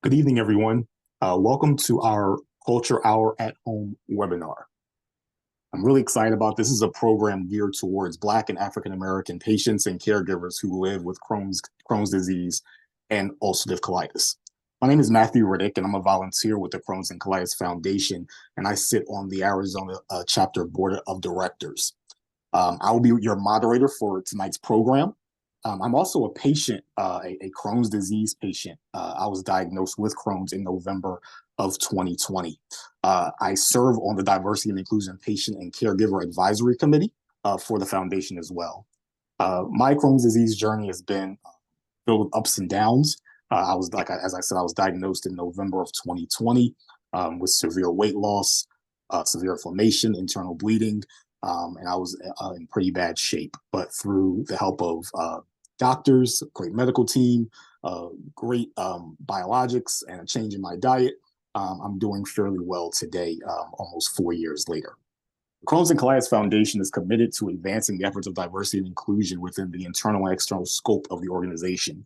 Good evening, everyone. Welcome to our CultureHour at Home webinar. I'm really excited about this. This is a program geared towards Black and African American patients and caregivers who live with Crohn's disease and ulcerative colitis. My name is Matthew Riddick, and I'm a volunteer with the Crohn's and Colitis Foundation, and I sit on the Arizona chapter board of directors. I will be your moderator for tonight's program. I'm also a patient, a Crohn's disease patient. I was diagnosed with Crohn's in November of 2020. I serve on the Diversity and Inclusion Patient and Caregiver Advisory Committee for the foundation as well. My Crohn's disease journey has been filled with ups and downs. As I said, I was diagnosed in November of 2020 with severe weight loss, severe inflammation, internal bleeding, and I was in pretty bad shape. But through the help of doctors, great medical team, great biologics, and a change in my diet, I'm doing fairly well today, almost 4 years later. The Crohn's and Colitis Foundation is committed to advancing the efforts of diversity and inclusion within the internal and external scope of the organization.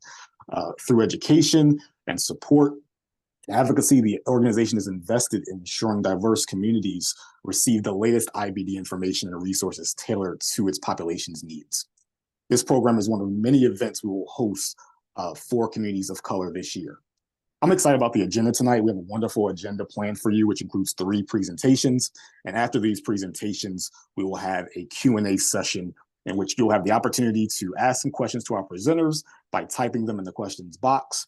Through education and support, advocacy, the organization is invested in ensuring diverse communities receive the latest IBD information and resources tailored to its population's needs. This program is one of many events we will host for communities of color this year. I'm excited about the agenda tonight. We have a wonderful agenda planned for you, which includes 3 presentations. And after these presentations, we will have a Q&A session in which you'll have the opportunity to ask some questions to our presenters by typing them in the questions box.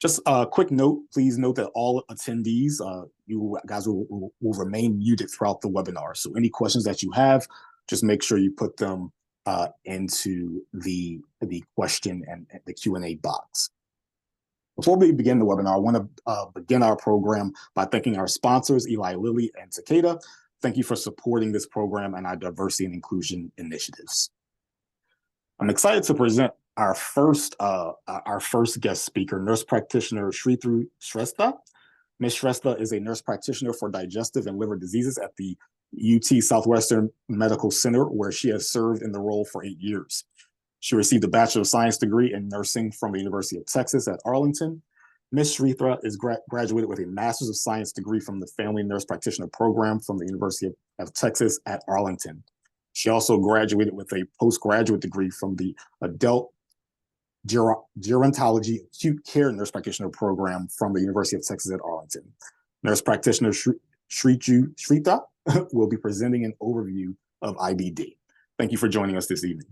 Just a quick note, please note that all attendees, you guys will remain muted throughout the webinar. So any questions that you have, just make sure you put them into the question and the Q&A box. Before we begin the webinar, I want to begin our program by thanking our sponsors, Eli Lilly and Takeda. Thank you for supporting this program and our diversity and inclusion initiatives. I'm excited to present our first guest speaker, nurse practitioner Shreeju Shrestha. Ms. Shrestha is a nurse practitioner for digestive and liver diseases at the UT Southwestern Medical Center, where she has served in the role for 8 years. She received a Bachelor of Science degree in nursing from the University of Texas at Arlington. Ms. Shrestha is graduated with a Master's of Science degree from the Family Nurse Practitioner Program from the University of Texas at Arlington. She also graduated with a postgraduate degree from the Adult Gerontology Acute Care Nurse Practitioner Program from the University of Texas at Arlington. Nurse practitioner Shreeju Shrestha will be presenting an overview of IBD. Thank you for joining us this evening.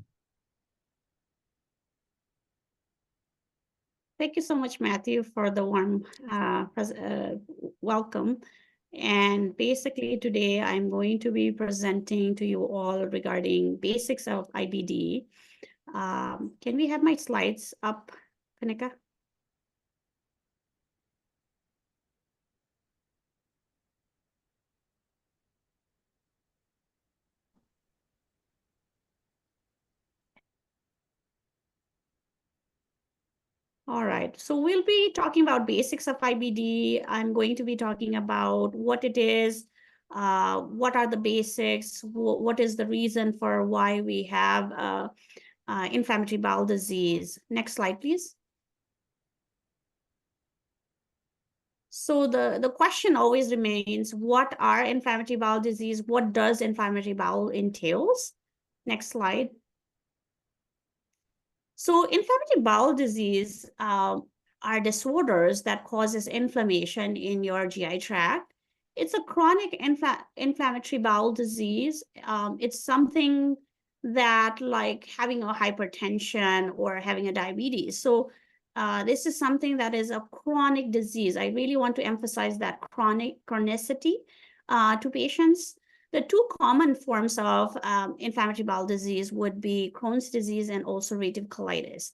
Thank you so much, Matthew, for the warm welcome. And basically today I'm going to be presenting to you all regarding basics of IBD. Can we have my slides up, Kanika? All right, so we'll be talking about basics of IBD. I'm going to be talking about what it is, what are the basics, what is the reason for why we have inflammatory bowel disease. Next slide, please. So the question always remains, what are inflammatory bowel disease? What does inflammatory bowel entails? Next slide. So inflammatory bowel disease are disorders that causes inflammation in your GI tract. It's a chronic inflammatory bowel disease. It's something that like having a hypertension or having a diabetes. So this is something that is a chronic disease. I really want to emphasize that chronicity to patients. The 2 common forms of inflammatory bowel disease would be Crohn's disease and ulcerative colitis.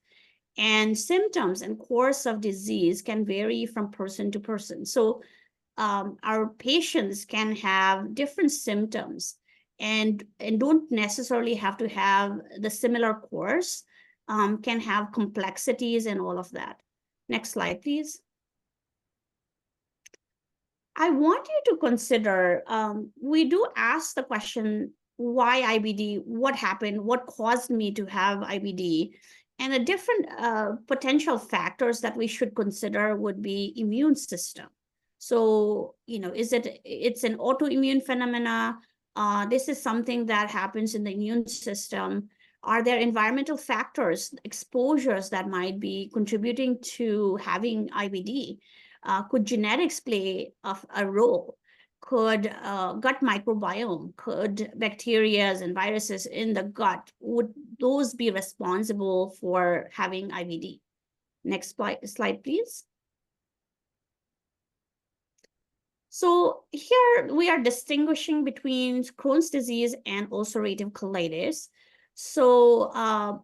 And symptoms and course of disease can vary from person to person. So our patients can have different symptoms and don't necessarily have to have the similar course, can have complexities and all of that. Next slide, please. I want you to consider, we do ask the question, why IBD? What happened? What caused me to have IBD? And the different potential factors that we should consider would be immune system. So, it's an autoimmune phenomena. This is something that happens in the immune system. Are there environmental factors, exposures that might be contributing to having IBD? Could genetics play a role? Could gut microbiome, could bacteria and viruses in the gut, would those be responsible for having IBD? Next slide, please. So here we are distinguishing between Crohn's disease and ulcerative colitis. So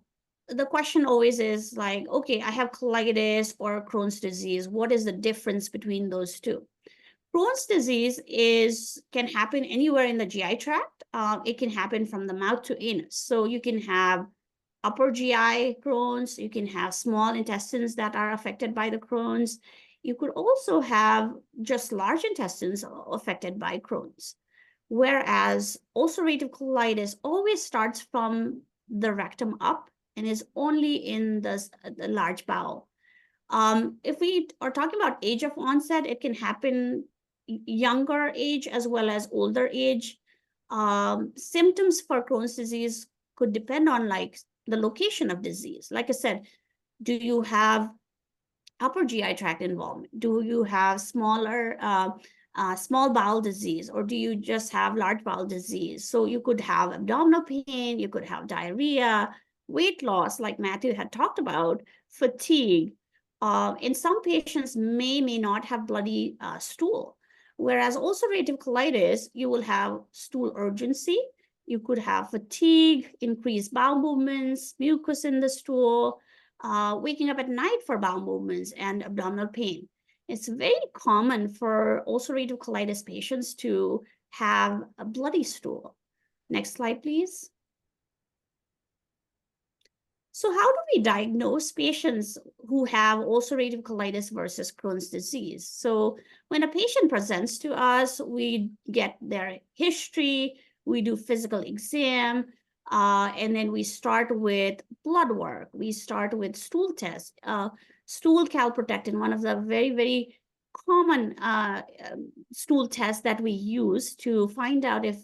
the question always is like, okay, I have colitis or Crohn's disease. What is the difference between those two? Crohn's disease can happen anywhere in the GI tract. It can happen from the mouth to anus. So you can have upper GI Crohn's, you can have small intestines that are affected by the Crohn's. You could also have just large intestines affected by Crohn's. Whereas ulcerative colitis always starts from the rectum up and is only in the large bowel. If we are talking about age of onset, it can happen younger age as well as older age. Symptoms for Crohn's disease could depend on like the location of disease. Like I said, do you have upper GI tract involvement? Do you have small bowel disease, or do you just have large bowel disease? So you could have abdominal pain, you could have diarrhea, weight loss, like Matthew had talked about, fatigue. In some patients may not have bloody stool. Whereas ulcerative colitis, you will have stool urgency. You could have fatigue, increased bowel movements, mucus in the stool, waking up at night for bowel movements, and abdominal pain. It's very common for ulcerative colitis patients to have a bloody stool. Next slide, please. So how do we diagnose patients who have ulcerative colitis versus Crohn's disease? So when a patient presents to us, we get their history, we do physical exam, and then we start with blood work. We start with stool test, stool calprotectin, one of the very, very common stool tests that we use to find out if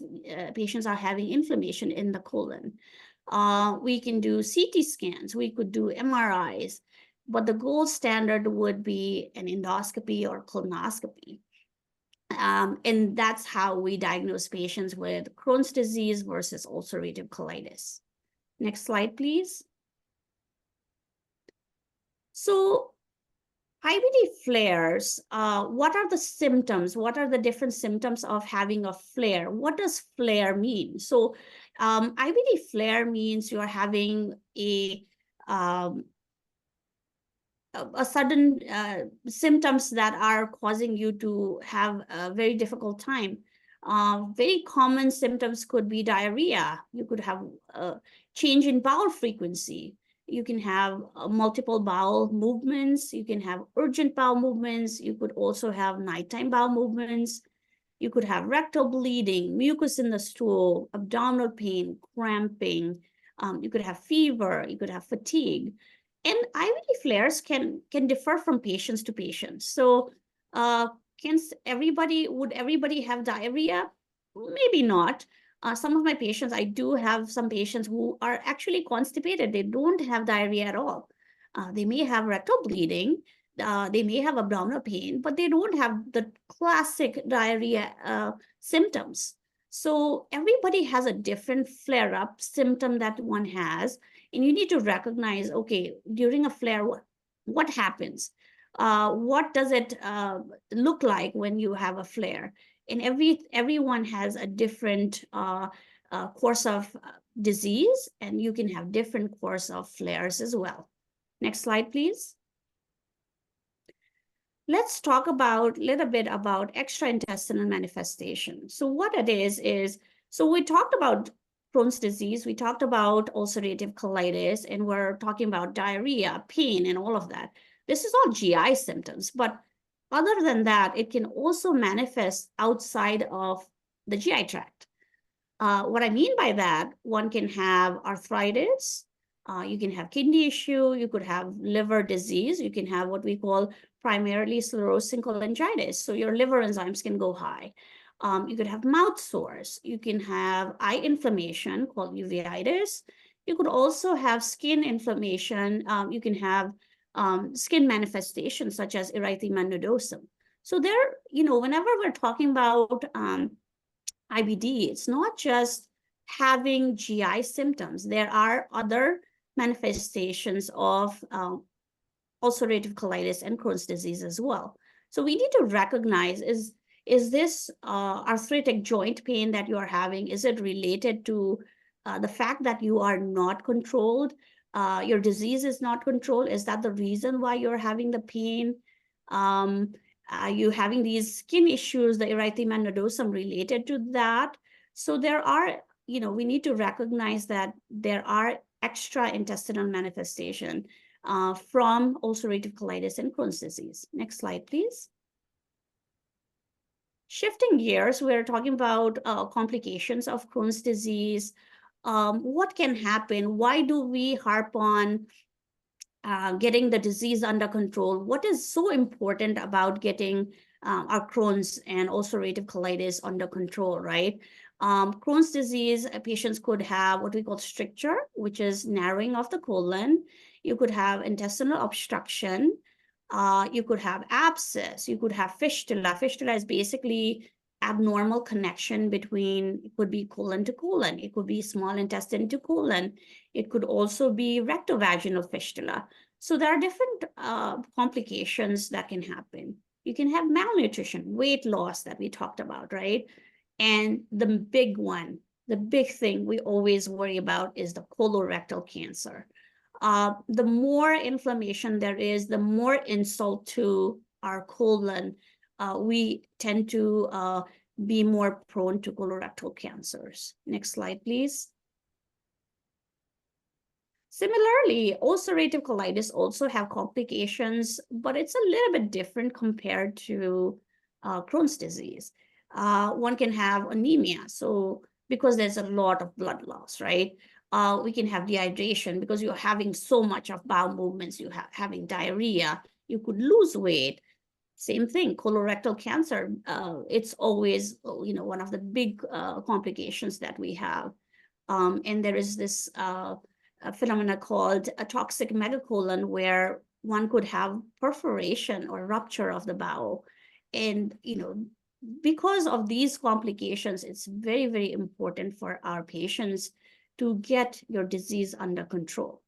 patients are having inflammation in the colon. We can do CT scans, we could do MRIs, but the gold standard would be an endoscopy or colonoscopy. And that's how we diagnose patients with Crohn's disease versus ulcerative colitis. Next slide, please. So IBD flares, what are the symptoms? What are the different symptoms of having a flare? What does flare mean? So IBD flare means you're having a sudden symptoms that are causing you to have a very difficult time. Very common symptoms could be diarrhea. You could have a change in bowel frequency. You can have multiple bowel movements. You can have urgent bowel movements. You could also have nighttime bowel movements. You could have rectal bleeding, mucus in the stool, abdominal pain, cramping. You could have fever. You could have fatigue. And IBD flares can differ from patients to patients. So would everybody have diarrhea? Maybe not. Some of my patients, I do have some patients who are actually constipated. They don't have diarrhea at all. They may have rectal bleeding. They may have abdominal pain, but they don't have the classic diarrhea symptoms. So everybody has a different flare-up symptom that one has, and you need to recognize, okay, during a flare, what happens? What does it look like when you have a flare? And everyone has a different course of disease, and you can have different course of flares as well. Next slide, please. Let's talk a little bit about extraintestinal manifestation. So what it is, so we talked about Crohn's disease, we talked about ulcerative colitis, and we're talking about diarrhea, pain, and all of that. This is all GI symptoms, but other than that, it can also manifest outside of the GI tract. What I mean by that, one can have arthritis, You can have kidney issue, you could have liver disease, you can have what we call primarily sclerosing cholangitis. So your liver enzymes can go high. You could have mouth sores. You can have eye inflammation called uveitis. You could also have skin inflammation. You can have skin manifestations such as erythema nodosum. So there, whenever we're talking about IBD, it's not just having GI symptoms. There are other manifestations of ulcerative colitis and Crohn's disease as well. So we need to recognize, is this arthritic joint pain that you are having, is it related to the fact that you are not controlled? Your disease is not controlled. Is that the reason why you're having the pain? Are you having these skin issues, the erythema nodosum related to that? So there are, we need to recognize that there are extra intestinal manifestation from ulcerative colitis and Crohn's disease. Next slide, please. Shifting gears, we're talking about complications of Crohn's disease. What can happen? Why do we harp on getting the disease under control? What is so important about getting our Crohn's and ulcerative colitis under control, right? Crohn's disease, patients could have what we call stricture, which is narrowing of the colon. You could have intestinal obstruction. You could have abscess. You could have fistula. Fistula is basically abnormal connection between, it could be colon to colon. It could be small intestine to colon. It could also be rectovaginal fistula. So there are different complications that can happen. You can have malnutrition, weight loss that we talked about, right? And the big one, the big thing we always worry about is the colorectal cancer. The more inflammation there is, the more insult to our colon, we tend to be more prone to colorectal cancers. Next slide, please. Similarly, ulcerative colitis also have complications, but it's a little bit different compared to Crohn's disease. One can have anemia, so because there's a lot of blood loss, right? We can have dehydration because you're having so much of bowel movements, you having diarrhea, you could lose weight. Same thing, colorectal cancer, it's always, one of the big complications that we have. And there is this a phenomena called a toxic megacolon, where one could have perforation or rupture of the bowel. And, because of these complications, it's very, very important for our patients to get your disease under control.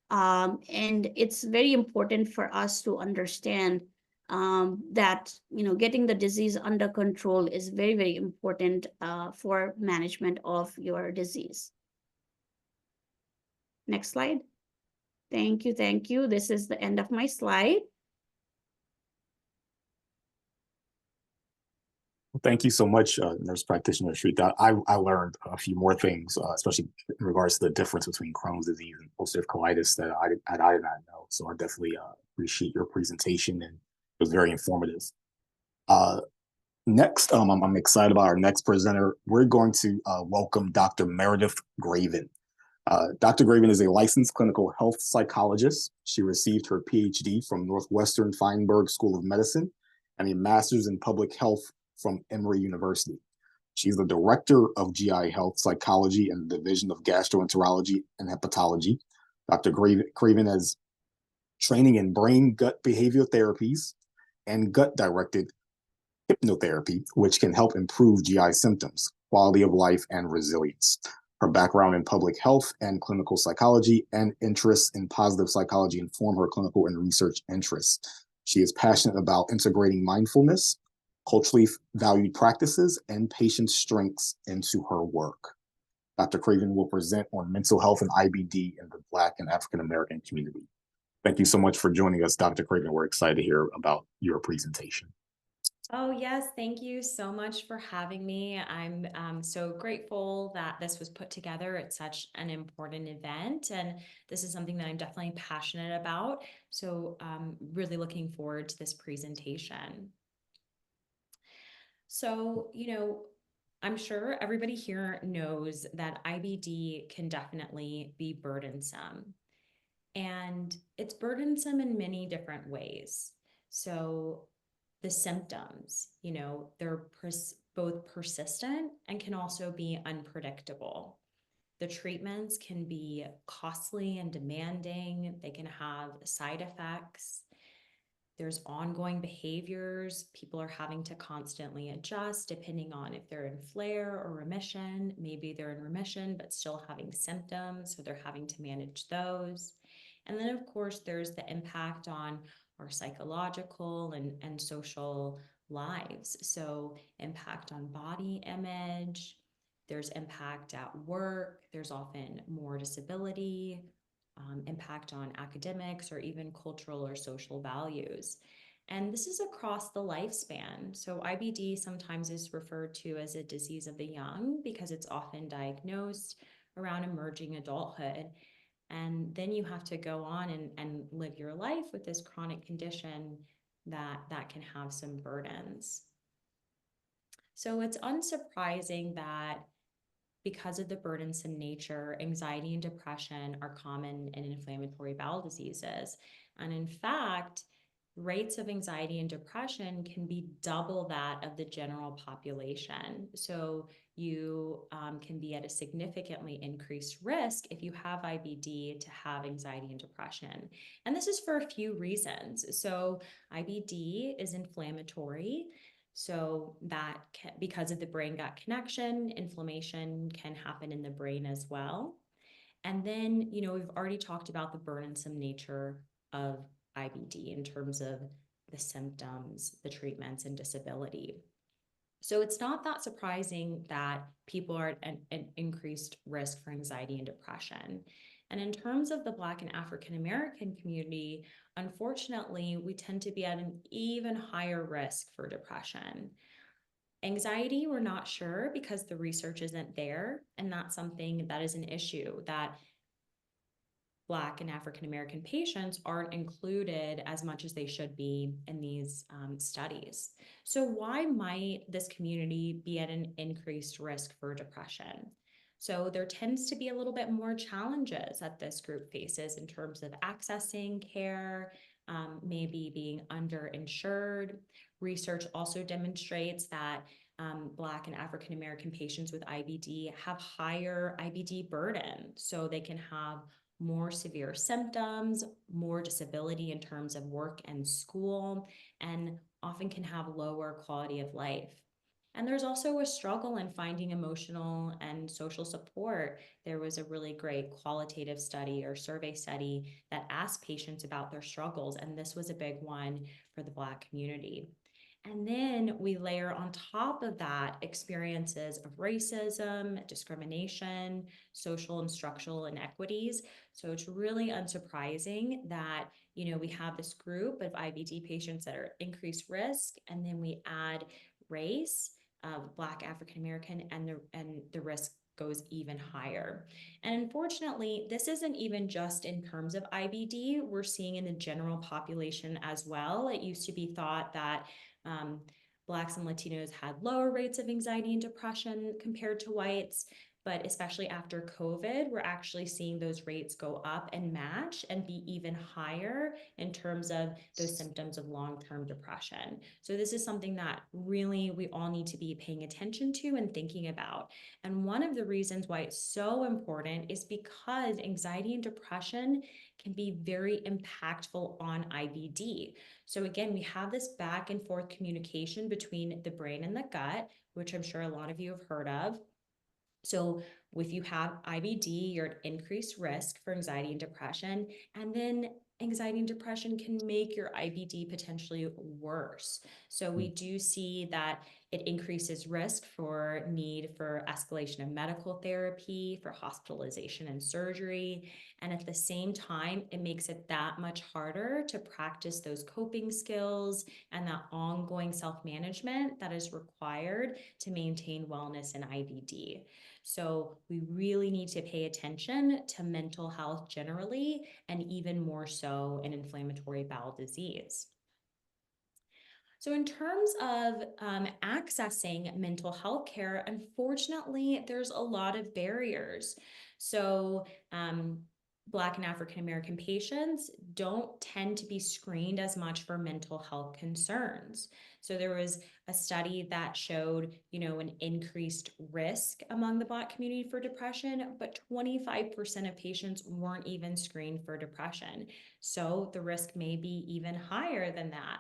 And it's very important for us to understand that, getting the disease under control is very, very important for management of your disease. Next slide. Thank you, thank you. This is the end of my slide. Well, thank you so much, Nurse Practitioner Shrestha. I learned a few more things, especially in regards to the difference between Crohn's disease and ulcerative colitis that I did not know. So I definitely appreciate your presentation, and it was very informative. Next, I'm excited about our next presenter. We're going to welcome Dr. Meredith Craven. Dr. Craven is a licensed clinical health psychologist. She received her PhD from Northwestern Feinberg School of Medicine and a master's in public health from Emory University. She's the director of GI Health Psychology and the Division of Gastroenterology and Hepatology. Dr. Craven has training in brain-gut behavioral therapies and gut-directed hypnotherapy, which can help improve GI symptoms, quality of life, and resilience. Her background in public health and clinical psychology and interests in positive psychology inform her clinical and research interests. She is passionate about integrating mindfulness, culturally valued practices, and patient strengths into her work. Dr. Craven will present on mental health and IBD in the Black and African American community. Thank you so much for joining us, Dr. Craven. We're excited to hear about your presentation. Oh, yes. Thank you so much for having me. I'm so grateful that this was put together at such an important event. And this is something that I'm definitely passionate about. So really looking forward to this presentation. So, I'm sure everybody here knows that IBD can definitely be burdensome. And it's burdensome in many different ways. So the symptoms, they're both persistent and can also be unpredictable. The treatments can be costly and demanding. They can have side effects. There's ongoing behaviors. People are having to constantly adjust depending on if they're in flare or remission. Maybe they're in remission, but still having symptoms, so they're having to manage those. And then, of course, there's the impact on our psychological and social lives. So impact on body image, there's impact at work, there's often more disability, impact on academics or even cultural or social values. And this is across the lifespan. So IBD sometimes is referred to as a disease of the young because it's often diagnosed around emerging adulthood. And then you have to go on and live your life with this chronic condition that can have some burdens. So it's unsurprising that because of the burdensome nature, anxiety and depression are common in inflammatory bowel diseases. And in fact, rates of anxiety and depression can be double that of the general population. So you can be at a significantly increased risk if you have IBD to have anxiety and depression. And this is for a few reasons. So IBD is inflammatory. So that because of the brain-gut connection, inflammation can happen in the brain as well. And then, we've already talked about the burdensome nature of IBD in terms of the symptoms, the treatments, and disability. So it's not that surprising that people are at an increased risk for anxiety and depression. And in terms of the Black and African American community, unfortunately, we tend to be at an even higher risk for depression. Anxiety, we're not sure because the research isn't there, and that's something that is an issue that Black and African American patients aren't included as much as they should be in these studies. So why might this community be at an increased risk for depression? So there tends to be a little bit more challenges that this group faces in terms of accessing care, maybe being underinsured. Research also demonstrates that Black and African American patients with IBD have higher IBD burden, so they can have more severe symptoms, more disability in terms of work and school, and often can have lower quality of life. And there's also a struggle in finding emotional and social support. There was a really great qualitative study or survey study that asked patients about their struggles, and this was a big one for the Black community. And then we layer on top of that experiences of racism, discrimination, social and structural inequities. So it's really unsurprising that, we have this group of IBD patients that are increased risk, and then we add race of Black African American, and the risk goes even higher. And unfortunately, this isn't even just in terms of IBD. We're seeing in the general population as well. It used to be thought that Blacks and Latinos had lower rates of anxiety and depression compared to whites, but especially after COVID, we're actually seeing those rates go up and match and be even higher in terms of those symptoms of long-term depression. So this is something that really we all need to be paying attention to and thinking about. And one of the reasons why it's so important is because anxiety and depression can be very impactful on IBD. So again, we have this back and forth communication between the brain and the gut, which I'm sure a lot of you have heard of. So if you have IBD, you're at increased risk for anxiety and depression, and then anxiety and depression can make your IBD potentially worse. So we do see that it increases risk for need for escalation of medical therapy, for hospitalization and surgery. And at the same time, it makes it that much harder to practice those coping skills and that ongoing self-management that is required to maintain wellness in IBD. So we really need to pay attention to mental health generally, and even more so in inflammatory bowel disease. So in terms of accessing mental health care, unfortunately, there's a lot of barriers. So Black and African American patients don't tend to be screened as much for mental health concerns. So there was a study that showed, an increased risk among the Black community for depression, but 25% of patients weren't even screened for depression. So the risk may be even higher than that.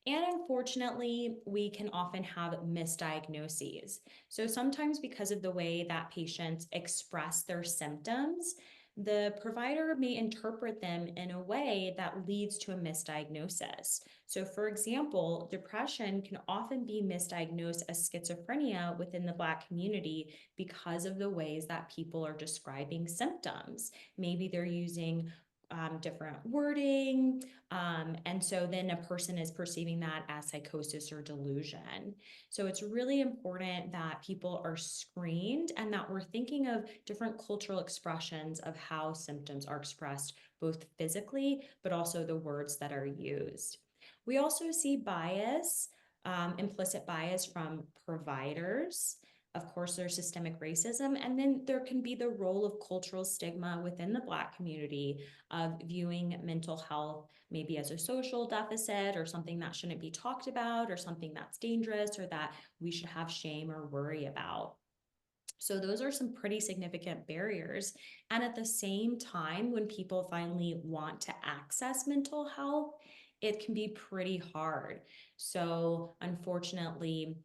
And unfortunately, we can often have misdiagnoses. So sometimes because of the way that patients express their symptoms, the provider may interpret them in a way that leads to a misdiagnosis. So for example, depression can often be misdiagnosed as schizophrenia within the Black community because of the ways that people are describing symptoms. Maybe they're using different wording. And so then a person is perceiving that as psychosis or delusion. So it's really important that people are screened and that we're thinking of different cultural expressions of how symptoms are expressed, both physically, but also the words that are used. We also see bias, implicit bias from providers. Of course, there's systemic racism, and then there can be the role of cultural stigma within the Black community of viewing mental health maybe as a social deficit or something that shouldn't be talked about or something that's dangerous or that we should have shame or worry about. So those are some pretty significant barriers. And at the same time, when people finally want to access mental health, it can be pretty hard. So unfortunately,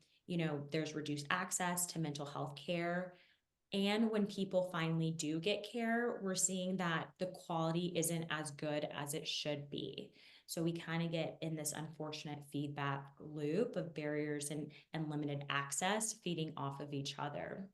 there's reduced access to mental health care. And when people finally do get care, we're seeing that the quality isn't as good as it should be. So we kind of get in this unfortunate feedback loop of barriers and limited access feeding off of each other.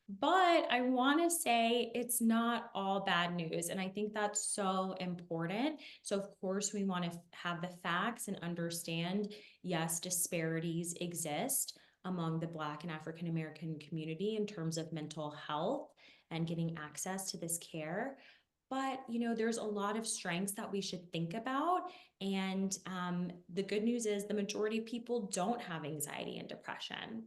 But I want to say it's not all bad news. And I think that's so important. So of course, we want to have the facts and understand, yes, disparities exist among the Black and African American community in terms of mental health and getting access to this care. But, there's a lot of strengths that we should think about. And the good news is the majority of people don't have anxiety and depression.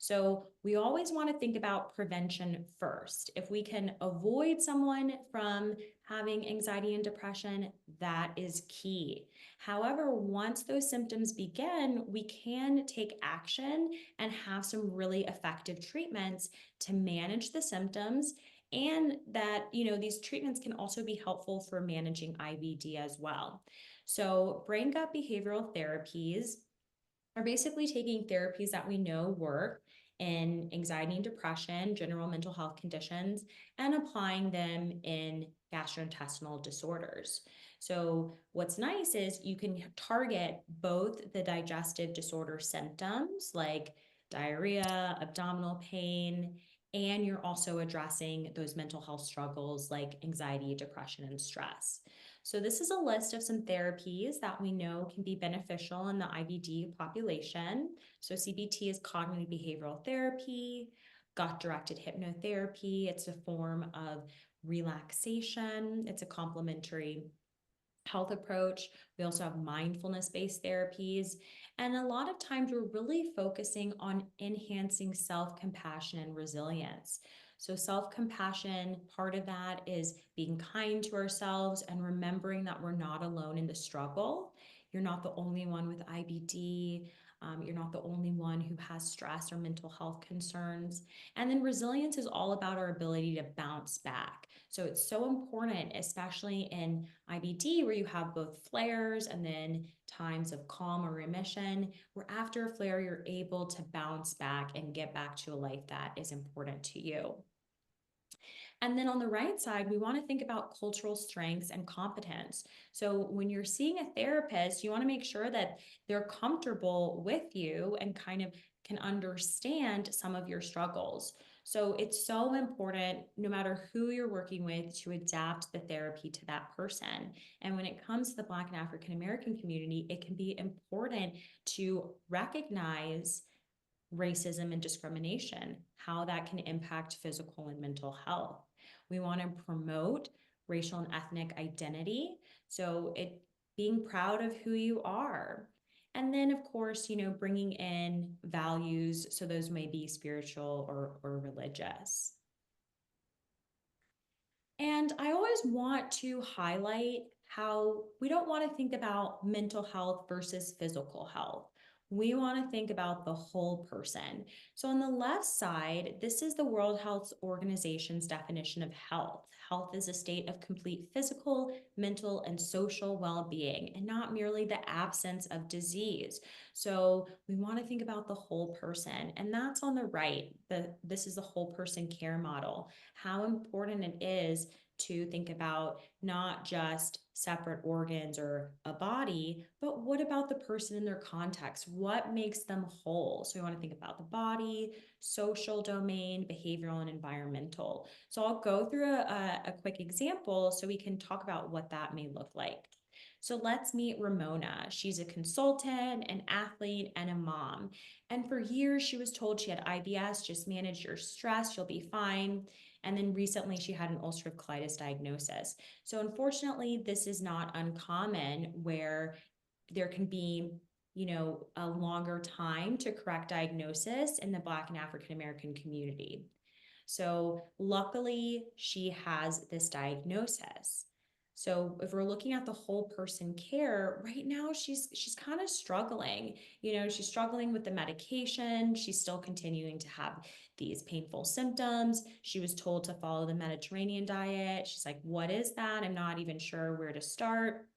So we always want to think about prevention first. If we can avoid someone from having anxiety and depression, that is key. However, once those symptoms begin, we can take action and have some really effective treatments to manage the symptoms. And that, these treatments can also be helpful for managing IBD as well. So brain gut behavioral therapies are basically taking therapies that we know work in anxiety and depression, general mental health conditions, and applying them in gastrointestinal disorders. So what's nice is you can target both the digestive disorder symptoms like diarrhea, abdominal pain, and you're also addressing those mental health struggles like anxiety, depression, and stress. So this is a list of some therapies that we know can be beneficial in the IBD population. So CBT is cognitive behavioral therapy, gut-directed hypnotherapy. It's a form of relaxation. It's a complementary health approach. We also have mindfulness-based therapies. And a lot of times we're really focusing on enhancing self-compassion and resilience. So self-compassion, part of that is being kind to ourselves and remembering that we're not alone in the struggle. You're not the only one with IBD. You're not the only one who has stress or mental health concerns. And then resilience is all about our ability to bounce back. So it's so important, especially in IBD, where you have both flares and then times of calm or remission, where after a flare, you're able to bounce back and get back to a life that is important to you. And then on the right side, we want to think about cultural strengths and competence. So when you're seeing a therapist, you want to make sure that they're comfortable with you and kind of can understand some of your struggles. So it's so important, no matter who you're working with, to adapt the therapy to that person. And when it comes to the Black and African American community, it can be important to recognize racism and discrimination, how that can impact physical and mental health. We want to promote racial and ethnic identity. So it being proud of who you are. And then, of course, bringing in values. So those may be spiritual or religious. And I always want to highlight how we don't want to think about mental health versus physical health. We want to think about the whole person. So on the left side, this is the World Health Organization's definition of health. Health is a state of complete physical, mental, and social well-being, and not merely the absence of disease. So we want to think about the whole person, and that's on the right. This is the whole person care model. How important it is to think about not just separate organs or a body, but what about the person in their context? What makes them whole? So we want to think about the body, social domain, behavioral, and environmental. So I'll go through a quick example so we can talk about what that may look like. So let's meet Ramona. She's a consultant, an athlete, and a mom. And for years, she was told she had IBS, just manage your stress, you'll be fine. And then recently she had an ulcerative colitis diagnosis. So unfortunately, this is not uncommon where there can be, a longer time to correct diagnosis in the Black and African American community. So luckily, she has this diagnosis. So if we're looking at the whole person care, right now she's kind of struggling. She's struggling with the medication. She's still continuing to have these painful symptoms. She was told to follow the Mediterranean diet. She's like, what is that? I'm not even sure where to start.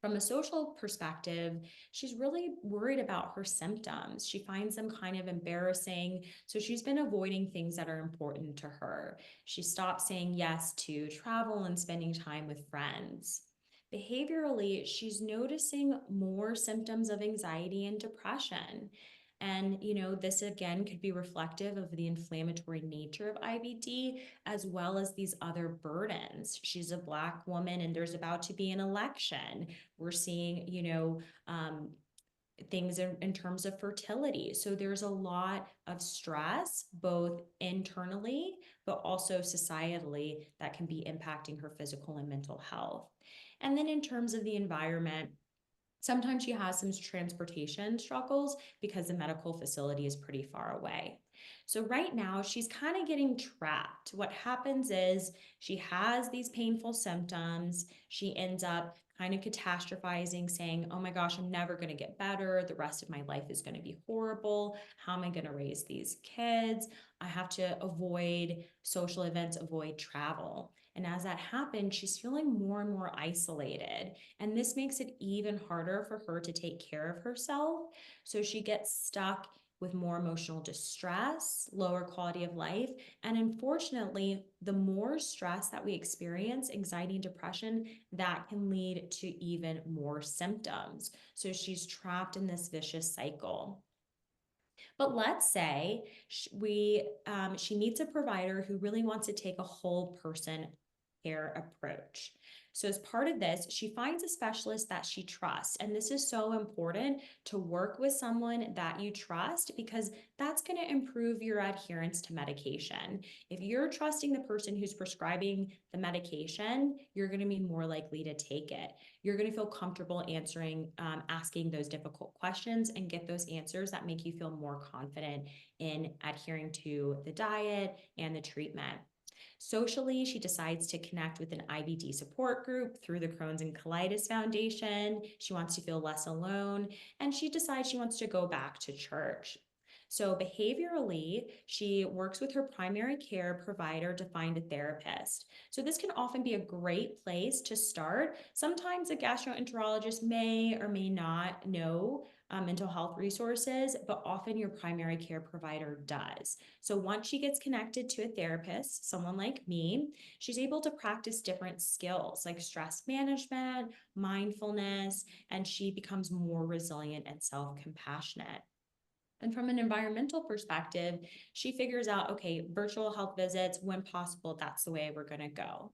From a social perspective, she's really worried about her symptoms. She finds them kind of embarrassing. So she's been avoiding things that are important to her. She stopped saying yes to travel and spending time with friends. Behaviorally, she's noticing more symptoms of anxiety and depression. And, this again could be reflective of the inflammatory nature of IBD, as well as these other burdens. She's a Black woman and there's about to be an election. We're seeing, things in terms of fertility. So there's a lot of stress, both internally, but also societally, that can be impacting her physical and mental health. And then in terms of the environment, sometimes she has some transportation struggles because the medical facility is pretty far away. So right now she's kind of getting trapped. What happens is she has these painful symptoms. She ends up kind of catastrophizing, saying, oh my gosh, I'm never going to get better. The rest of my life is going to be horrible. How am I going to raise these kids? I have to avoid social events, avoid travel. And as that happens, she's feeling more and more isolated. And this makes it even harder for her to take care of herself. So she gets stuck with more emotional distress, lower quality of life. And unfortunately, the more stress that we experience, anxiety and depression, that can lead to even more symptoms. So she's trapped in this vicious cycle. But let's say she meets a provider who really wants to take a whole person care approach. So as part of this, she finds a specialist that she trusts. And this is so important to work with someone that you trust, because that's going to improve your adherence to medication. If you're trusting the person who's prescribing the medication, you're going to be more likely to take it. You're going to feel comfortable asking those difficult questions and get those answers that make you feel more confident in adhering to the diet and the treatment. Socially, she decides to connect with an IBD support group through the Crohn's and Colitis Foundation. She wants to feel less alone, and she decides she wants to go back to church. So behaviorally, she works with her primary care provider to find a therapist. So this can often be a great place to start. Sometimes a gastroenterologist may or may not know mental health resources, but often your primary care provider does. So once she gets connected to a therapist, someone like me, she's able to practice different skills like stress management, mindfulness, and she becomes more resilient and self-compassionate. And from an environmental perspective, she figures out, okay, virtual health visits, when possible, that's the way we're going to go.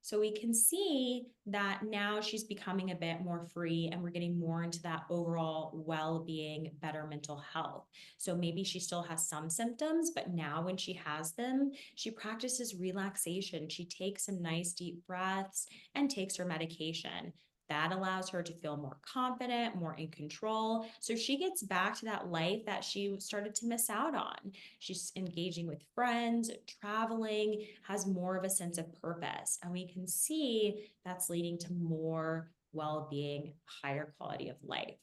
So we can see that now she's becoming a bit more free, and we're getting more into that overall well-being, better mental health. So maybe she still has some symptoms, but now when she has them, she practices relaxation. She takes some nice deep breaths and takes her medication. That allows her to feel more confident, more in control. So she gets back to that life that she started to miss out on. She's engaging with friends, traveling, has more of a sense of purpose. And we can see that's leading to more well-being, higher quality of life.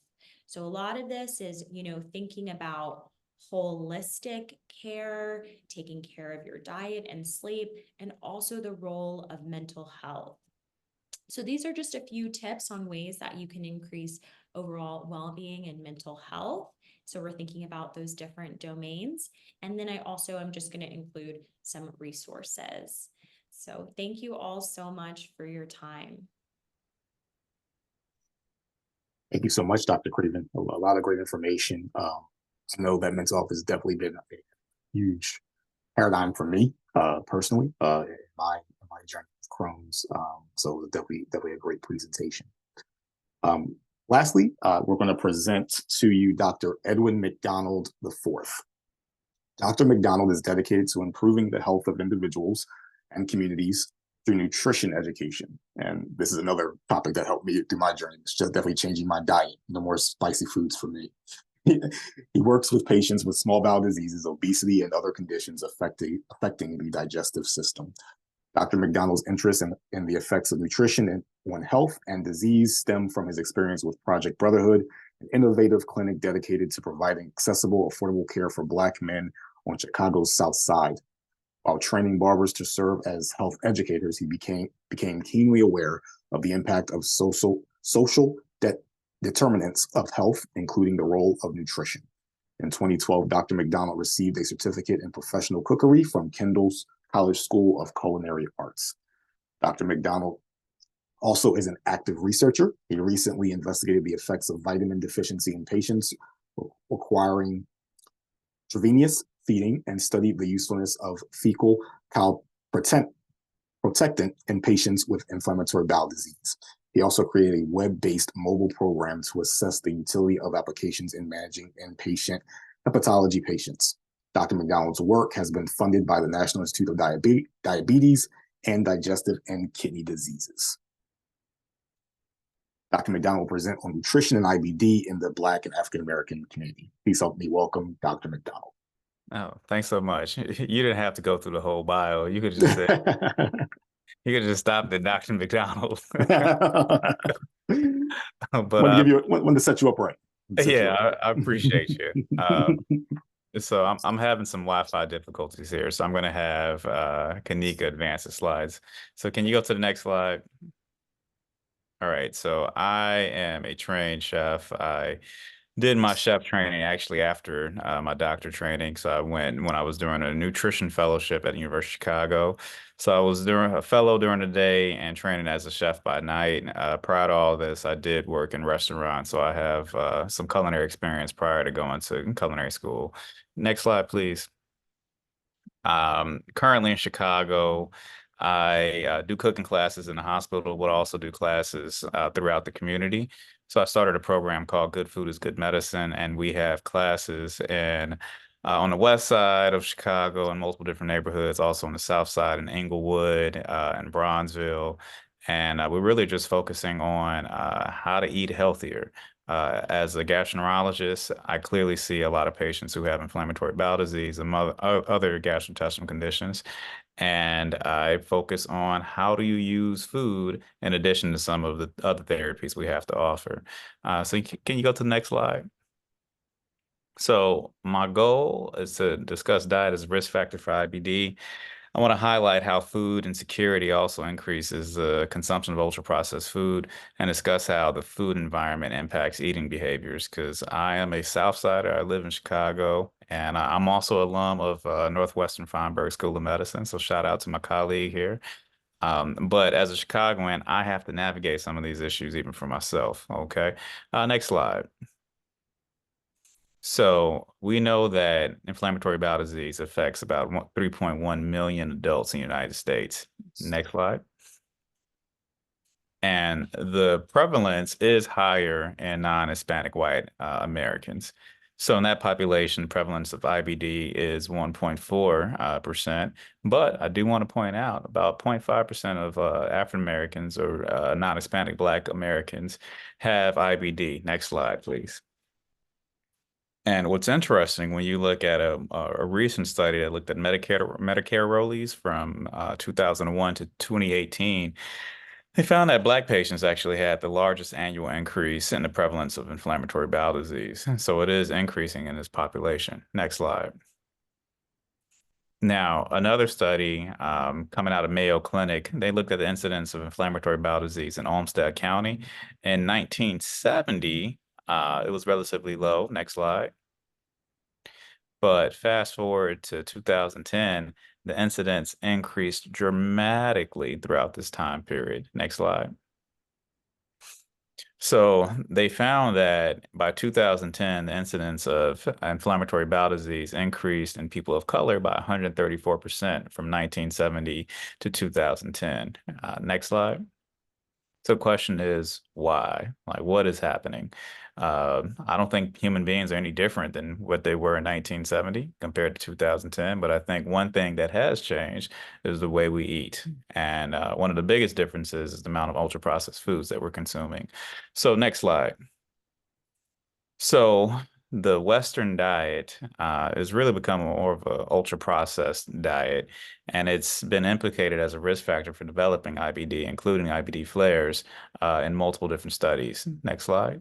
So a lot of this is, thinking about holistic care, taking care of your diet and sleep, and also the role of mental health. So these are just a few tips on ways that you can increase overall well-being and mental health. So we're thinking about those different domains. And then I also am just going to include some resources. So thank you all so much for your time. Thank you so much, Dr. Craven. A lot of great information. I know that mental health has definitely been a huge paradigm for me personally in my journey with Crohn's. So it was definitely a great presentation. Lastly, we're going to present to you Dr. Edwin McDonald IV. Dr. McDonald is dedicated to improving the health of individuals and communities through nutrition education. And this is another topic that helped me through my journey. It's just definitely changing my diet. No more spicy foods for me. He works with patients with small bowel diseases, obesity, and other conditions affecting the digestive system. Dr. McDonald's interest in the effects of nutrition on health and disease stem from his experience with Project Brotherhood, an innovative clinic dedicated to providing accessible, affordable care for Black men on Chicago's South Side. While training barbers to serve as health educators, he became keenly aware of the impact of social determinants of health, including the role of nutrition. In 2012, Dr. McDonald received a certificate in professional cookery from Kendall's College School of Culinary Arts. Dr. McDonald also is an active researcher. He recently investigated the effects of vitamin deficiency in patients requiring intravenous feeding and studied the usefulness of fecal calprotectant in patients with inflammatory bowel disease. He also created a web-based mobile program to assess the utility of applications in managing inpatient hepatology patients. Dr. McDonald's work has been funded by the National Institute of Diabetes and Digestive and Kidney Diseases. Dr. McDonald will present on nutrition and IBD in the Black and African American community. Please help me welcome Dr. McDonald. Oh, thanks so much. You didn't have to go through the whole bio. You could just say, you could just stop at Dr. McDonald. But want to set you up right. Yeah, I appreciate you. So I'm having some Wi-Fi difficulties here, so I'm going to have Kanika advance the slides. So can you go to the next slide? All right. So I am a trained chef. I did my chef training actually after my doctor training. So I went when I was doing a nutrition fellowship at the University of Chicago. So I was doing a fellow during the day and training as a chef by night. Prior to all this, I did work in restaurants. So I have some culinary experience prior to going to culinary school. Next slide, please. Currently in Chicago, I do cooking classes in the hospital, but also do classes throughout the community. So I started a program called Good Food is Good Medicine, and we have classes on the west side of Chicago in multiple different neighborhoods, also on the south side in Englewood and Bronzeville. And we're really just focusing on how to eat healthier. As a gastroenterologist, I clearly see a lot of patients who have inflammatory bowel disease and other gastrointestinal conditions. And I focus on how do you use food in addition to some of the other therapies we have to offer. So can you go to the next slide? So my goal is to discuss diet as a risk factor for IBD. I want to highlight how food insecurity also increases the consumption of ultra-processed food and discuss how the food environment impacts eating behaviors, because I am a Southsider. I live in Chicago, and I'm also alum of Northwestern Feinberg School of Medicine, so shout out to my colleague here. But as a Chicagoan, I have to navigate some of these issues even for myself, okay? Next slide. So we know that inflammatory bowel disease affects about 3.1 million adults in the United States. Next slide. And the prevalence is higher in non-Hispanic white Americans. So in that population, prevalence of IBD is 1.4%. But I do want to point out about 0.5% of African Americans or non-Hispanic Black Americans have IBD. Next slide, please. And what's interesting when you look at a recent study that looked at Medicare enrollees from 2001 to 2018, they found that Black patients actually had the largest annual increase in the prevalence of inflammatory bowel disease. So it is increasing in this population. Next slide. Now, another study coming out of Mayo Clinic, they looked at the incidence of inflammatory bowel disease in Olmsted County. In 1970, it was relatively low. Next slide. But fast forward to 2010, the incidence increased dramatically throughout this time period. Next slide. So they found that by 2010, the incidence of inflammatory bowel disease increased in people of color by 134% from 1970 to 2010. Next slide. So the question is, why? Like, what is happening? I don't think human beings are any different than what they were in 1970 compared to 2010, but I think one thing that has changed is the way we eat. And one of the biggest differences is the amount of ultra-processed foods that we're consuming. So next slide. So the Western diet is really becoming more of an ultra-processed diet, and it's been implicated as a risk factor for developing IBD, including IBD flares, in multiple different studies. Next slide.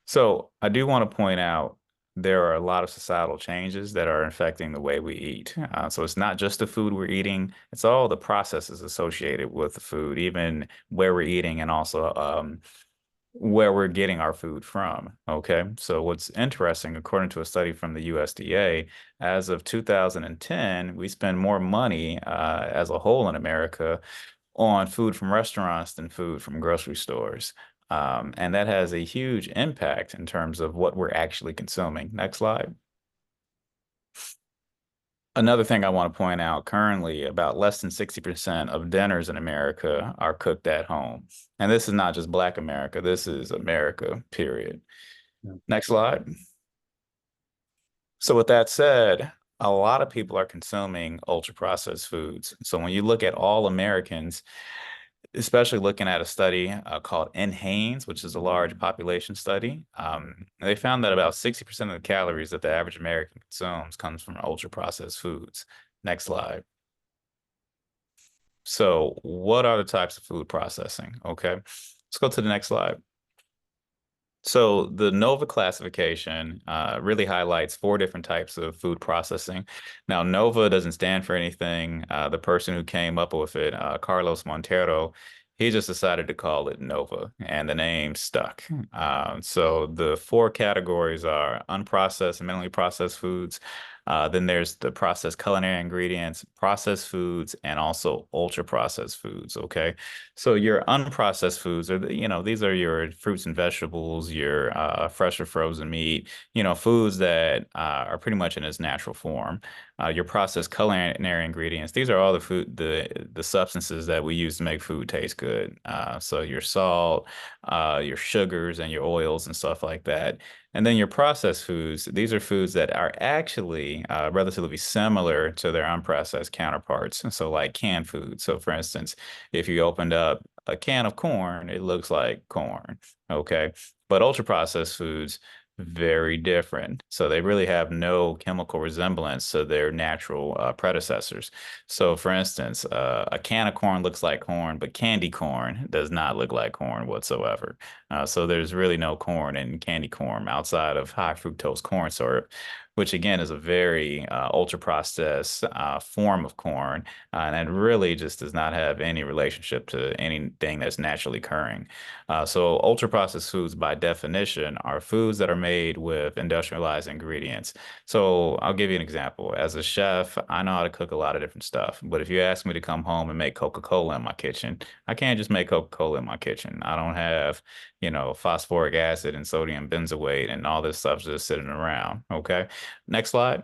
So I do want to point out there are a lot of societal changes that are affecting the way we eat. So it's not just the food we're eating, it's all the processes associated with the food, even where we're eating and also where we're getting our food from. Okay. So what's interesting, according to a study from the USDA, as of 2010, we spend more money as a whole in America on food from restaurants than food from grocery stores. And that has a huge impact in terms of what we're actually consuming. Next slide. Another thing I want to point out currently, about less than 60% of dinners in America are cooked at home. And this is not just Black America, this is America, period. Yeah. Next slide. So with that said, a lot of people are consuming ultra-processed foods. So when you look at all Americans, especially looking at a study called NHANES, which is a large population study, they found that about 60% of the calories that the average American consumes comes from ultra-processed foods. Next slide. So what are the types of food processing? Okay, let's go to the next slide. So the NOVA classification really highlights 4 different types of food processing. Now, NOVA doesn't stand for anything. The person who came up with it, Carlos Montero, he just decided to call it NOVA, and the name stuck. So the 4 categories are unprocessed and minimally processed foods. Then there's the processed culinary ingredients, processed foods, and also ultra-processed foods, okay? So your unprocessed foods are, these are your fruits and vegetables, your fresh or frozen meat, foods that are pretty much in its natural form. Your processed culinary ingredients, these are all the substances that we use to make food taste good. So your salt, your sugars, and your oils and stuff like that. And then your processed foods, these are foods that are actually relatively similar to their unprocessed counterparts. So like canned food. So for instance, if you opened up a can of corn, it looks like corn, okay? But ultra-processed foods, very different. So they really have no chemical resemblance to their natural predecessors. So for instance, a can of corn looks like corn, but candy corn does not look like corn whatsoever. So there's really no corn in candy corn outside of high fructose corn syrup, which again is a very ultra-processed form of corn, and it really just does not have any relationship to anything that's naturally occurring. So ultra-processed foods, by definition, are foods that are made with industrialized ingredients. So I'll give you an example. As a chef, I know how to cook a lot of different stuff, but if you ask me to come home and make Coca-Cola in my kitchen, I can't just make Coca-Cola in my kitchen. I don't have, phosphoric acid and sodium benzoate and all this stuff just sitting around, okay? Next slide.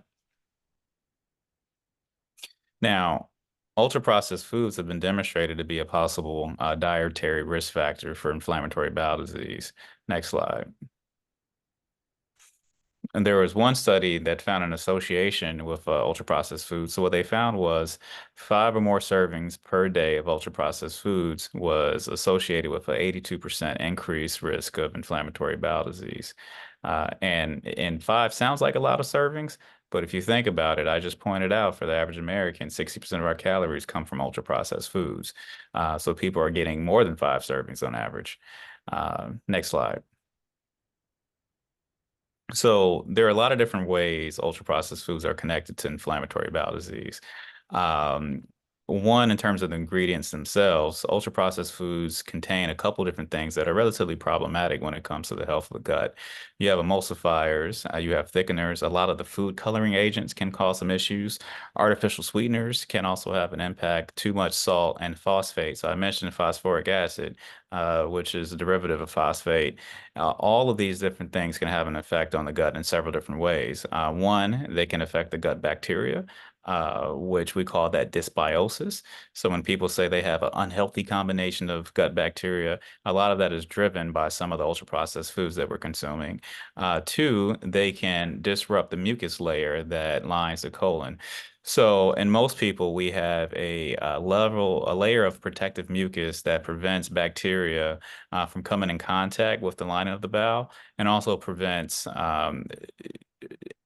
Now, ultra-processed foods have been demonstrated to be a possible dietary risk factor for inflammatory bowel disease. Next slide. And there was one study that found an association with ultra-processed foods. So what they found was 5 or more servings per day of ultra-processed foods was associated with an 82% increased risk of inflammatory bowel disease. And 5 sounds like a lot of servings, but if you think about it, I just pointed out for the average American, 60% of our calories come from ultra-processed foods. So people are getting more than 5 servings on average. Next slide. So there are a lot of different ways ultra-processed foods are connected to inflammatory bowel disease. Um, One, in terms of the ingredients themselves, ultra-processed foods contain a couple different things that are relatively problematic when it comes to the health of the gut. You have emulsifiers, you have thickeners. A lot of the food coloring agents can cause some issues. Artificial sweeteners can also have an impact. Too much salt and phosphate. So I mentioned phosphoric acid, which is a derivative of phosphate. All of these different things can have an effect on the gut in several different ways. One, they can affect the gut bacteria, which we call that dysbiosis. So when people say they have an unhealthy combination of gut bacteria, a lot of that is driven by some of the ultra-processed foods that we're consuming. Two, they can disrupt the mucus layer that lines the colon. So in most people, we have a layer of protective mucus that prevents bacteria from coming in contact with the lining of the bowel, and also prevents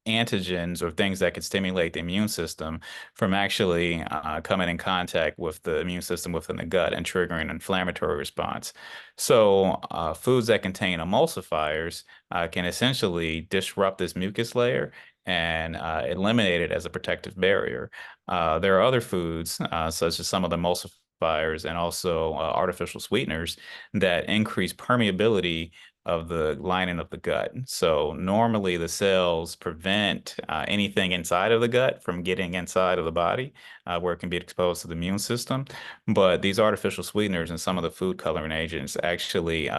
antigens or things that could stimulate the immune system from actually coming in contact with the immune system within the gut and triggering an inflammatory response. So foods that contain emulsifiers can essentially disrupt this mucus layer and eliminate it as a protective barrier. There are other foods, such as some of the emulsifiers and also artificial sweeteners, that increase permeability of the lining of the gut. So normally the cells prevent anything inside of the gut from getting inside of the body, where it can be exposed to the immune system. But these artificial sweeteners and some of the food coloring agents actually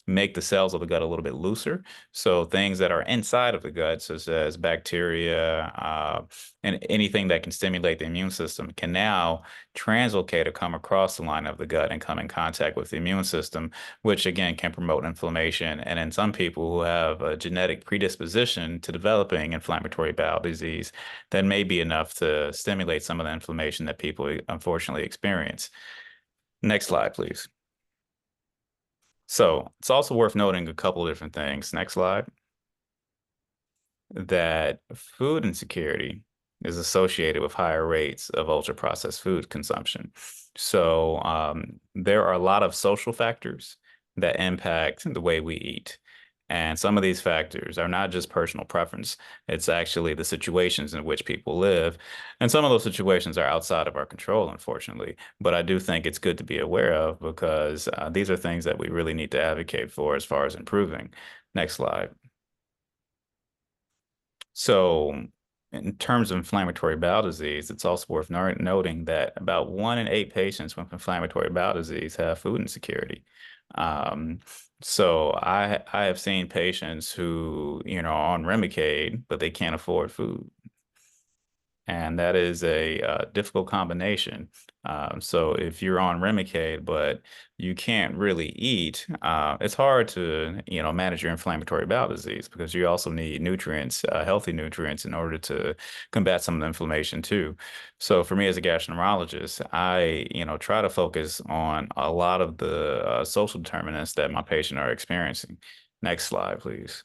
make the cells of the gut a little bit looser. So things that are inside of the gut, such as bacteria and anything that can stimulate the immune system, can now translocate or come across the line of the gut and come in contact with the immune system, which again can promote inflammation. And in some people who have a genetic predisposition to developing inflammatory bowel disease, that may be enough to stimulate some of the inflammation that people unfortunately experience. Next slide, please. So it's also worth noting a couple of different things. Next slide. That food insecurity is associated with higher rates of ultra-processed food consumption. So there are a lot of social factors that impact the way we eat. And some of these factors are not just personal preference. It's actually the situations in which people live. And some of those situations are outside of our control, unfortunately. But I do think it's good to be aware of, because these are things that we really need to advocate for as far as improving. Next slide. So in terms of inflammatory bowel disease, it's also worth noting that about 1 in 8 patients with inflammatory bowel disease have food insecurity. So I have seen patients who, are on Remicade, but they can't afford food. And that is a difficult combination. So if you're on Remicade, but you can't really eat, it's hard to, manage your inflammatory bowel disease, because you also need nutrients, healthy nutrients, in order to combat some of the inflammation too. So for me as a gastroenterologist, I, try to focus on a lot of the social determinants that my patient are experiencing. Next slide, please.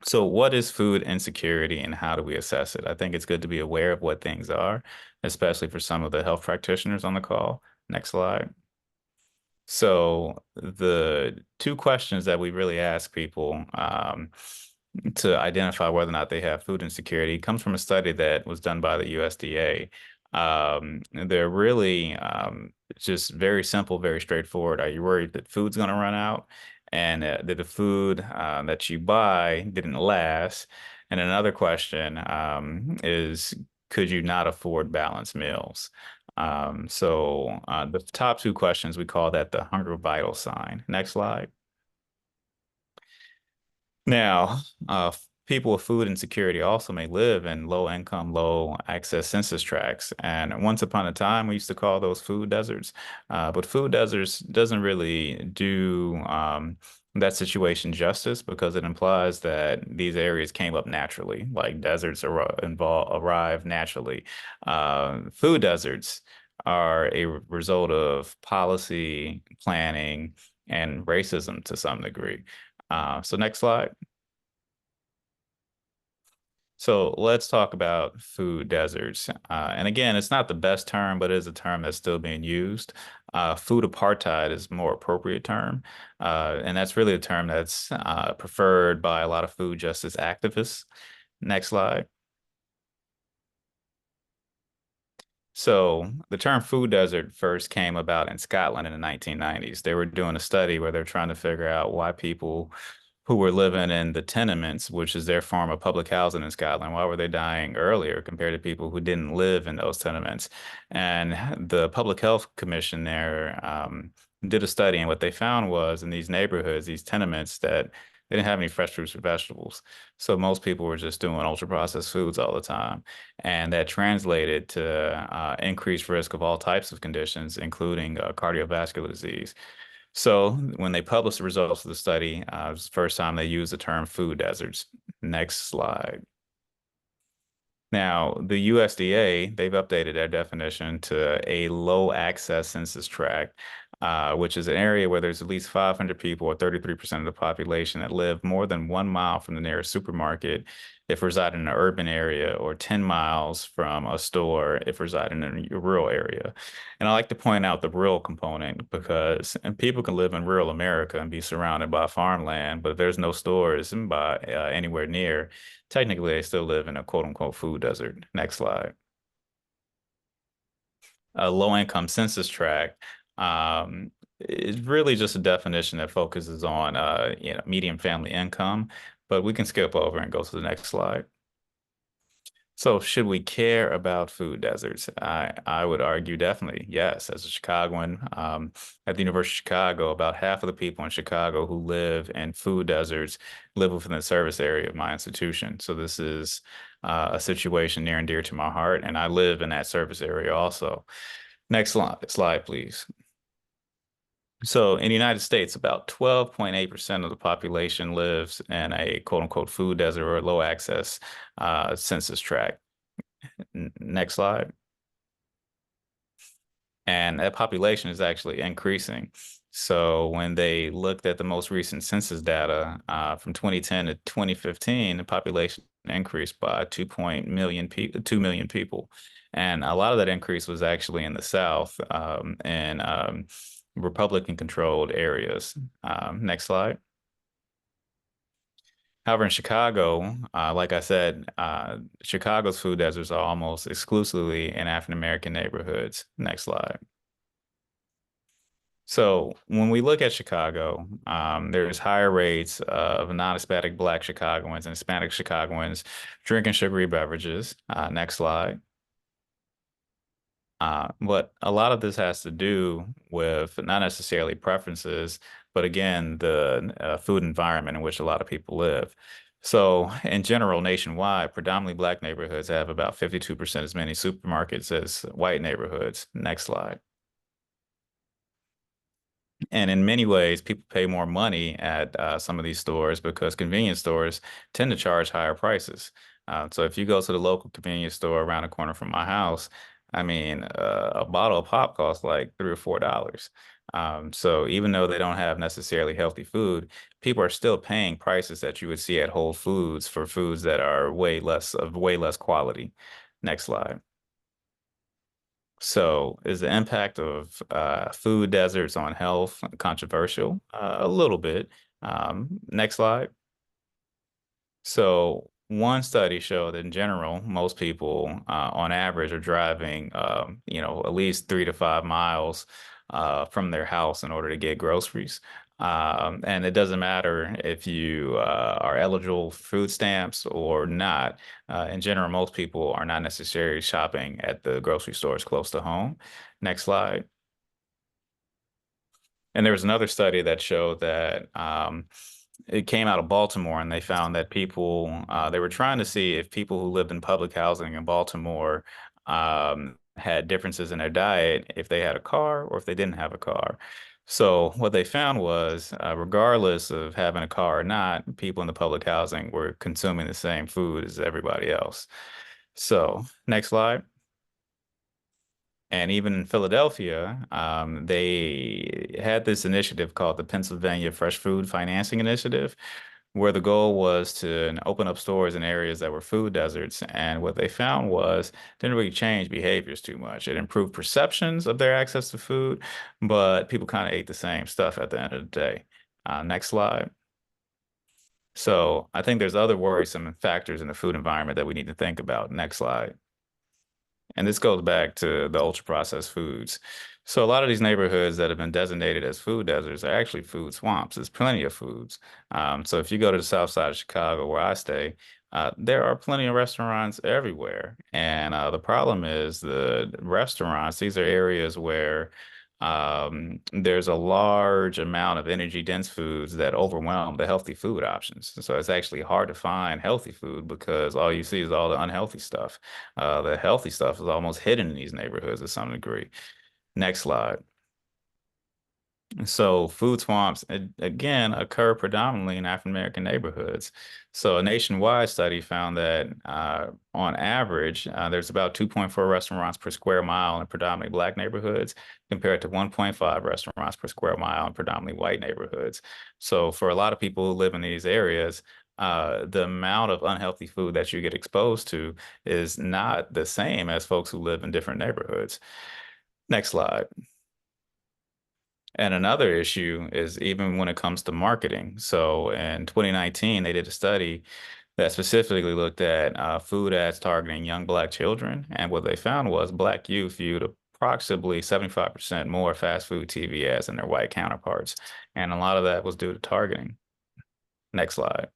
So what is food insecurity and how do we assess it? I think it's good to be aware of what things are, especially for some of the health practitioners on the call. Next slide. So the 2 questions that we really ask people to identify whether or not they have food insecurity comes from a study that was done by the USDA. They're really just very simple, very straightforward. Are you worried that food's going to run out? And that the food that you buy didn't last? And another question is, could you not afford balanced meals? So the top 2 questions, we call that the hunger vital sign. Next slide. Now, people with food insecurity also may live in low-income, low-access census tracts. And once upon a time, we used to call those food deserts. But food deserts doesn't really do that situation justice because it implies that these areas came up naturally, like deserts arrive naturally. Food deserts are a result of policy, planning, and racism to some degree. So next slide. So let's talk about food deserts. And again, it's not the best term, but it is a term that's still being used. Food apartheid is a more appropriate term. And that's really a term that's preferred by a lot of food justice activists. Next slide. So the term food desert first came about in Scotland in the 1990s. They were doing a study where they're trying to figure out why people who were living in the tenements, which is their form of public housing in Scotland, why were they dying earlier compared to people who didn't live in those tenements? And the Public Health Commission there did a study, and what they found was in these neighborhoods, these tenements, that they didn't have any fresh fruits or vegetables. So most people were just doing ultra processed foods all the time. And that translated to increased risk of all types of conditions, including cardiovascular disease. So when they published the results of the study, it was the first time they used the term food deserts. Next slide. Now, the USDA, they've updated their definition to a low access census tract, which is an area where there's at least 500 people or 33% of the population that live more than 1 mile from the nearest supermarket if residing in an urban area, or 10 miles from a store if residing in a rural area. And I like to point out the rural component because people can live in rural America and be surrounded by farmland, but if there's no stores by anywhere near, technically they still live in a quote unquote food desert. Next slide. A low income census tract is really just a definition that focuses on median family income, but we can skip over and go to the next slide. So should we care about food deserts? I would argue definitely yes. As a Chicagoan, at the University of Chicago, about half of the people in Chicago who live in food deserts live within the service area of my institution. So this is a situation near and dear to my heart, and I live in that service area also. Next slide, please. So in the United States, about 12.8% of the population lives in a quote unquote food desert or low access census tract. Next slide. And that population is actually increasing. So when they looked at the most recent census data from 2010 to 2015, the population increased by 2 million people. And a lot of that increase was actually in the South and Republican-controlled areas. Next slide. However, in Chicago, like I said, Chicago's food deserts are almost exclusively in African-American neighborhoods. Next slide. So when we look at Chicago, there's higher rates of non-Hispanic Black Chicagoans and Hispanic Chicagoans drinking sugary beverages. Next slide. But a lot of this has to do with not necessarily preferences, but again, the food environment in which a lot of people live. So in general, nationwide, predominantly Black neighborhoods have about 52% as many supermarkets as white neighborhoods. Next slide. And in many ways, people pay more money at some of these stores because convenience stores tend to charge higher prices. So if you go to the local convenience store around the corner from my house, I mean, a bottle of pop costs like $3 or $4. So even though they don't have necessarily healthy food, people are still paying prices that you would see at Whole Foods for foods that are way less quality. Next slide. So is the impact of food deserts on health controversial? A little bit. Next slide. So one study showed that in general, most people on average are driving, at least 3 to 5 miles from their house in order to get groceries. And it doesn't matter if you are eligible for food stamps or not. In general, most people are not necessarily shopping at the grocery stores close to home. Next slide. And there was another study that showed that it came out of Baltimore, and they found that people, they were trying to see if people who lived in public housing in Baltimore had differences in their diet if they had a car or if they didn't have a car. So what they found was, regardless of having a car or not, people in the public housing were consuming the same food as everybody else. So next slide. And even in Philadelphia, they had this initiative called the Pennsylvania Fresh Food Financing Initiative, where the goal was to open up stores in areas that were food deserts. And what they found was didn't really change behaviors too much. It improved perceptions of their access to food, but people kind of ate the same stuff at the end of the day. Next slide. So I think there's other worrisome factors in the food environment that we need to think about. Next slide. And this goes back to the ultra processed foods. So a lot of these neighborhoods that have been designated as food deserts are actually food swamps. There's plenty of foods. So if you go to the south side of Chicago, where I stay, there are plenty of restaurants everywhere. And the problem is the restaurants, these are areas where there's a large amount of energy dense foods that overwhelm the healthy food options. So it's actually hard to find healthy food because all you see is all the unhealthy stuff. The healthy stuff is almost hidden in these neighborhoods to some degree. Next slide. So food swamps, again, occur predominantly in African American neighborhoods. So a nationwide study found that on average, there's about 2.4 restaurants per square mile in predominantly Black neighborhoods compared to 1.5 restaurants per square mile in predominantly white neighborhoods. So for a lot of people who live in these areas, the amount of unhealthy food that you get exposed to is not the same as folks who live in different neighborhoods. Next slide. And another issue is even when it comes to marketing. So in 2019, they did a study that specifically looked at food ads targeting young Black children. And what they found was Black youth viewed approximately 75% more fast food TV ads than their white counterparts. And a lot of that was due to targeting. Next slide.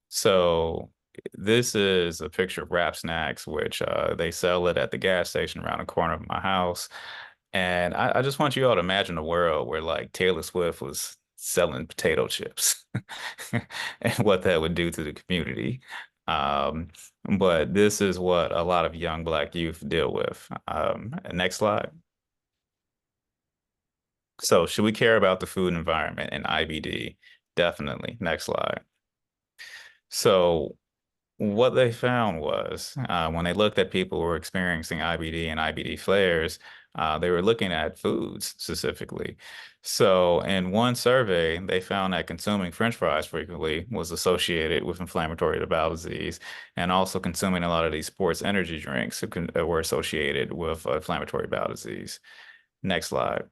So this is a picture of Wrap Snacks, which they sell it at the gas station around the corner of my house. And I just want you all to imagine a world where like Taylor Swift was selling potato chips and what that would do to the community. Um, but this is what a lot of young Black youth deal with. Next slide. So should we care about the food environment and IBD? Definitely. Next slide. So what they found was when they looked at people who were experiencing IBD and IBD flares, they were looking at foods specifically. So in one survey, they found that consuming French fries frequently was associated with inflammatory bowel disease, and also consuming a lot of these sports energy drinks were associated with inflammatory bowel disease. Next slide.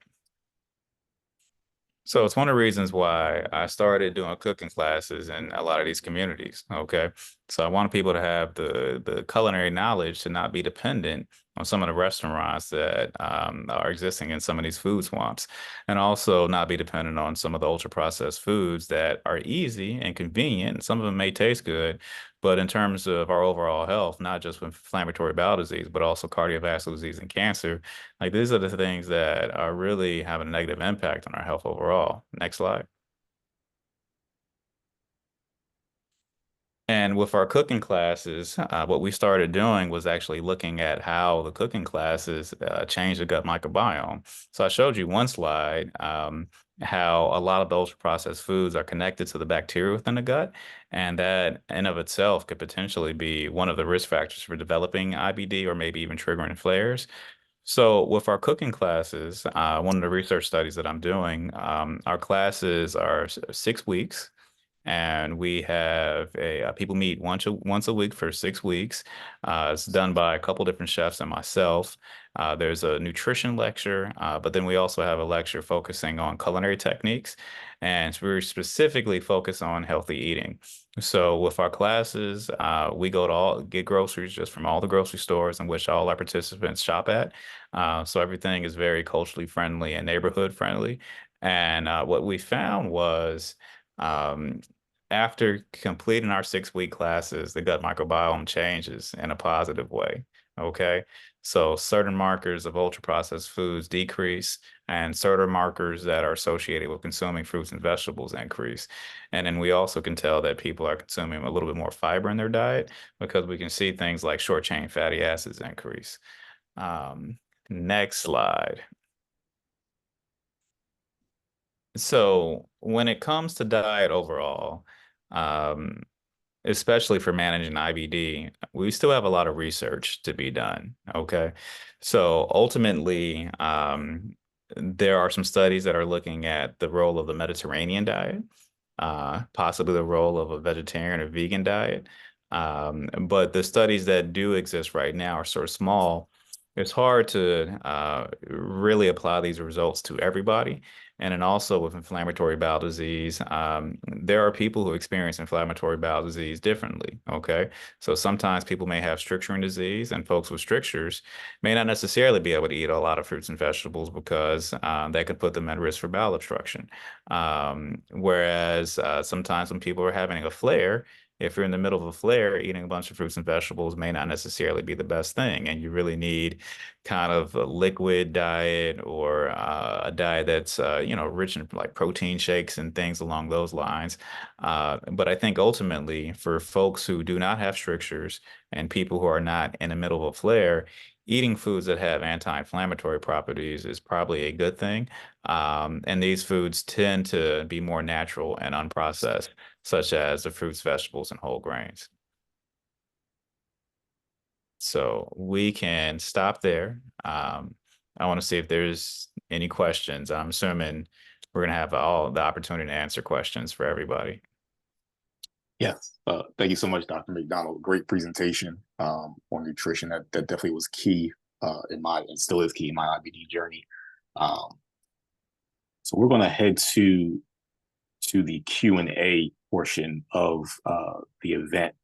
So it's one of the reasons why I started doing cooking classes in a lot of these communities. Okay. So I wanted people to have the culinary knowledge to not be dependent on some of the restaurants that are existing in some of these food swamps, and also not be dependent on some of the ultra processed foods that are easy and convenient. Some of them may taste good, but in terms of our overall health, not just with inflammatory bowel disease, but also cardiovascular disease and cancer, like these are the things that are really having a negative impact on our health overall. Next slide. And with our cooking classes, what we started doing was actually looking at how the cooking classes change the gut microbiome. So I showed you one slide, how a lot of the ultra processed foods are connected to the bacteria within the gut. And that in of itself could potentially be one of the risk factors for developing IBD or maybe even triggering flares. So with our cooking classes, one of the research studies that I'm doing, our classes are 6 weeks. And we have people meet once a week for 6 weeks. It's done by a couple different chefs and myself. There's a nutrition lecture, but then we also have a lecture focusing on culinary techniques, and we're specifically focused on healthy eating. So with our classes, we go to get groceries just from all the grocery stores in which all our participants shop at. So everything is very culturally friendly and neighborhood friendly. And what we found was um, after completing our 6 week classes, the gut microbiome changes in a positive way. Okay. So certain markers of ultra processed foods decrease, and certain markers that are associated with consuming fruits and vegetables increase. And then we also can tell that people are consuming a little bit more fiber in their diet, because we can see things like short chain fatty acids increase. Next slide. So when it comes to diet overall, um, especially for managing IBD, we still have a lot of research to be done. Okay. So ultimately, there are some studies that are looking at the role of the Mediterranean diet, possibly the role of a vegetarian or vegan diet. But the studies that do exist right now are sort of small. It's hard to really apply these results to everybody. And then also with inflammatory bowel disease, there are people who experience inflammatory bowel disease differently. Okay. So sometimes people may have stricturing disease, and folks with strictures may not necessarily be able to eat a lot of fruits and vegetables because that could put them at risk for bowel obstruction. Whereas sometimes when people are having a flare, if you're in the middle of a flare, eating a bunch of fruits and vegetables may not necessarily be the best thing. And you really need kind of a liquid diet or a diet that's, rich in like protein shakes and things along those lines. But I think ultimately for folks who do not have strictures and people who are not in the middle of a flare, eating foods that have anti-inflammatory properties is probably a good thing. And these foods tend to be more natural and unprocessed, such as the fruits, vegetables, and whole grains. So we can stop there. I want to see if there's any questions. I'm assuming we're going to have all the opportunity to answer questions for everybody. Yes. Thank you so much, Dr. McDonald. Great presentation on nutrition. That definitely was key and still is key in my IBD journey. So we're going to head to the Q&A portion of the event.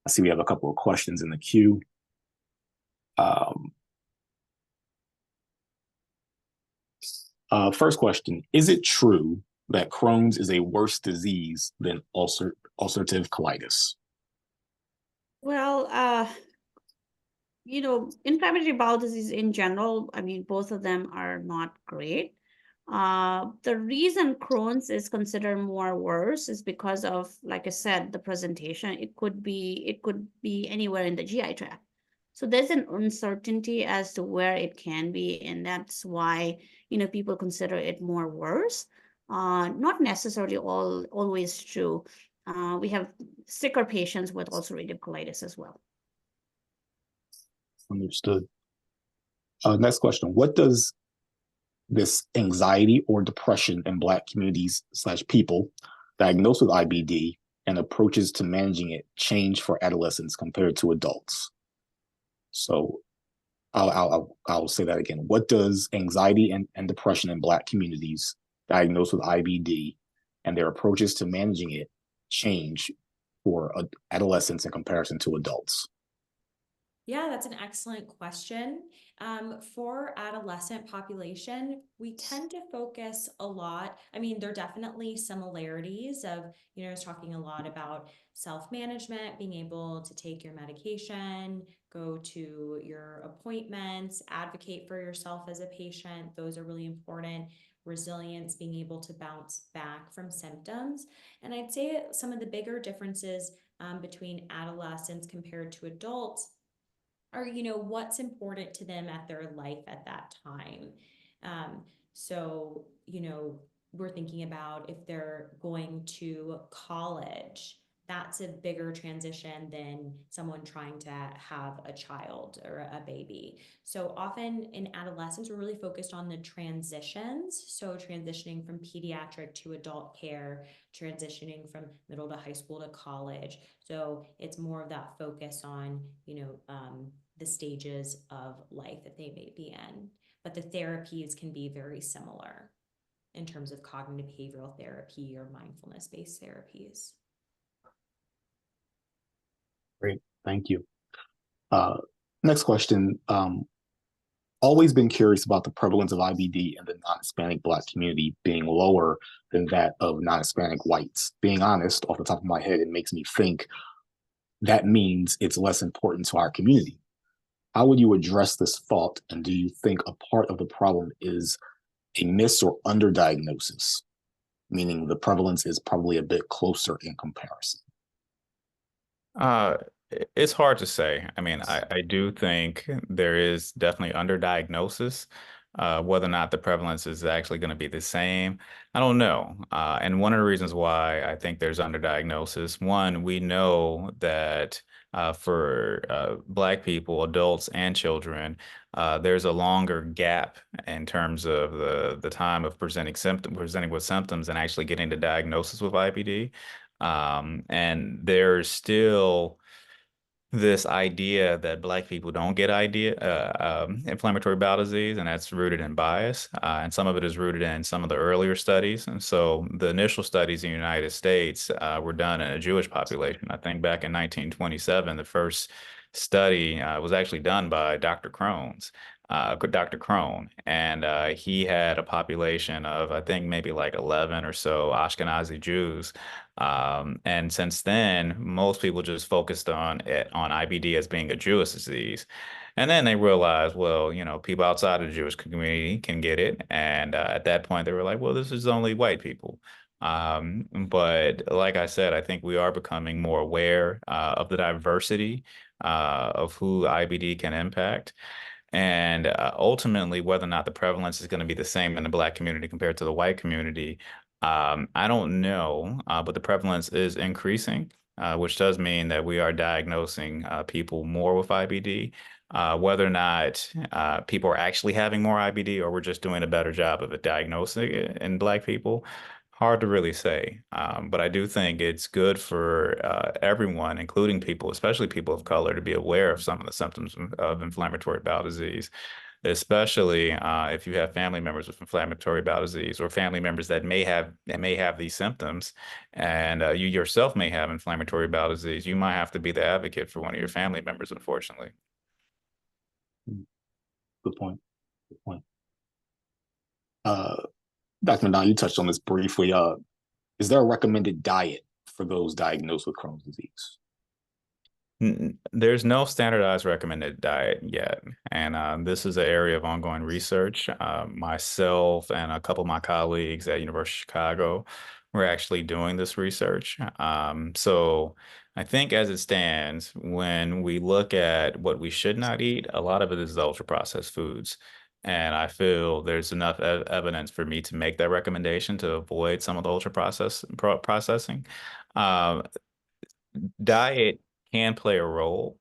I see we have a couple of questions in the queue. First question, is it true that Crohn's is a worse disease than ulcerative colitis? Well, inflammatory bowel disease in general, I mean, both of them are not great. The reason Crohn's is considered more worse is because of, like I said, the presentation. It could be anywhere in the GI tract. So there's an uncertainty as to where it can be, and that's why, people consider it more worse. Not necessarily always true. We have sicker patients with ulcerative colitis as well. Understood. Next question. What does this anxiety or depression in Black communities / people diagnosed with IBD and approaches to managing it change for adolescents compared to adults? So I'll say that again. What does anxiety and depression in Black communities diagnosed with IBD and their approaches to managing it change for adolescents in comparison to adults? Yeah, that's an excellent question. For adolescent population, we tend to focus a lot. I mean, there are definitely similarities of, I was talking a lot about self-management, being able to take your medication, go to your appointments, advocate for yourself as a patient. Those are really important. Resilience, being able to bounce back from symptoms. And I'd say some of the bigger differences between adolescents compared to adults are, what's important to them at their life at that time. So, we're thinking about if they're going to college, that's a bigger transition than someone trying to have a child or a baby. So often in adolescence, we're really focused on the transitions. So transitioning from pediatric to adult care, transitioning from middle to high school to college. So it's more of that focus on, the stages of life that they may be in. But the therapies can be very similar in terms of cognitive behavioral therapy or mindfulness-based therapies. Great, thank you. Next question. Always been curious about the prevalence of IBD in the non-Hispanic Black community being lower than that of non-Hispanic whites. Being honest, off the top of my head, it makes me think that means it's less important to our community. How would you address this thought, and do you think a part of the problem is a miss or underdiagnosis, meaning the prevalence is probably a bit closer in comparison? It's hard to say. I mean, I do think there is definitely underdiagnosis. Whether or not the prevalence is actually going to be the same, I don't know. And one of the reasons why I think there's underdiagnosis, one, we know that for Black people, adults and children, there's a longer gap in terms of the time of presenting with symptoms and actually getting to diagnosis with IBD. And there's still this idea that Black people don't get inflammatory bowel disease, and that's rooted in bias. And some of it is rooted in some of the earlier studies. And so the initial studies in the United States were done in a Jewish population. I think back in 1927, the first study was actually done by Dr. Crohn, and he had a population of, I think, maybe like 11 or so Ashkenazi Jews. And since then, most people just focused on IBD as being a Jewish disease. And then they realized, well, people outside of the Jewish community can get it. And at that point, they were like, well, this is only white people. But like I said, I think we are becoming more aware of the diversity of who IBD can impact. And ultimately, whether or not the prevalence is going to be the same in the Black community compared to the white community, I don't know, but the prevalence is increasing, which does mean that we are diagnosing people more with IBD. Whether or not people are actually having more IBD or we're just doing a better job of it diagnosing it in Black people, hard to really say. But I do think it's good for everyone, including people, especially people of color, to be aware of some of the symptoms of inflammatory bowel disease, especially if you have family members with inflammatory bowel disease or family members that may have these symptoms, and you yourself may have inflammatory bowel disease. You might have to be the advocate for one of your family members, unfortunately. Good point. Good point. Dr. McDonald, you touched on this briefly. Is there a recommended diet for those diagnosed with Crohn's disease? There's no standardized recommended diet yet. And this is an area of ongoing research. Myself and a couple of my colleagues at University of Chicago, we're actually doing this research. So I think as it stands, when we look at what we should not eat, a lot of it is ultra-processed foods. And I feel there's enough evidence for me to make that recommendation to avoid some of the processing. Diet can play a role.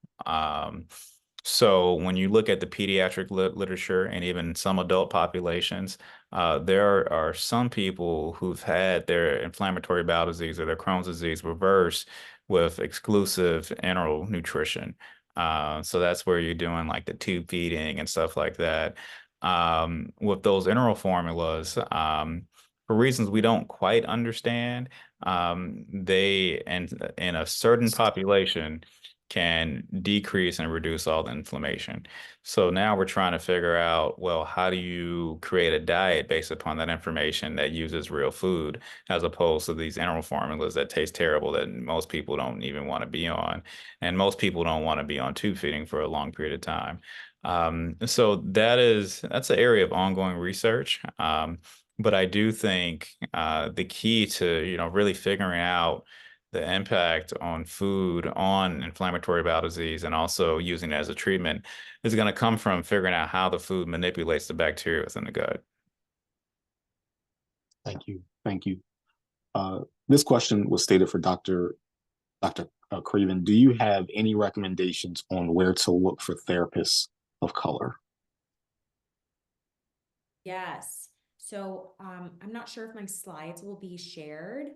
So when you look at the pediatric literature and even some adult populations, there are some people who've had their inflammatory bowel disease or their Crohn's disease reversed with exclusive enteral nutrition. So that's where you're doing like the tube feeding and stuff like that. With those enteral formulas, for reasons we don't quite understand, they in a certain population can decrease and reduce all the inflammation. So now we're trying to figure out, well, how do you create a diet based upon that information that uses real food as opposed to these enteral formulas that taste terrible that most people don't even want to be on. And most people don't want to be on tube feeding for a long period of time. So that's an area of ongoing research. But I do think the key to, really figuring out the impact on food, on inflammatory bowel disease, and also using it as a treatment is going to come from figuring out how the food manipulates the bacteria within the gut. Thank you. Thank you. This question was stated for Dr. Craven. Do you have any recommendations on where to look for therapists of color? Yes. So I'm not sure if my slides will be shared.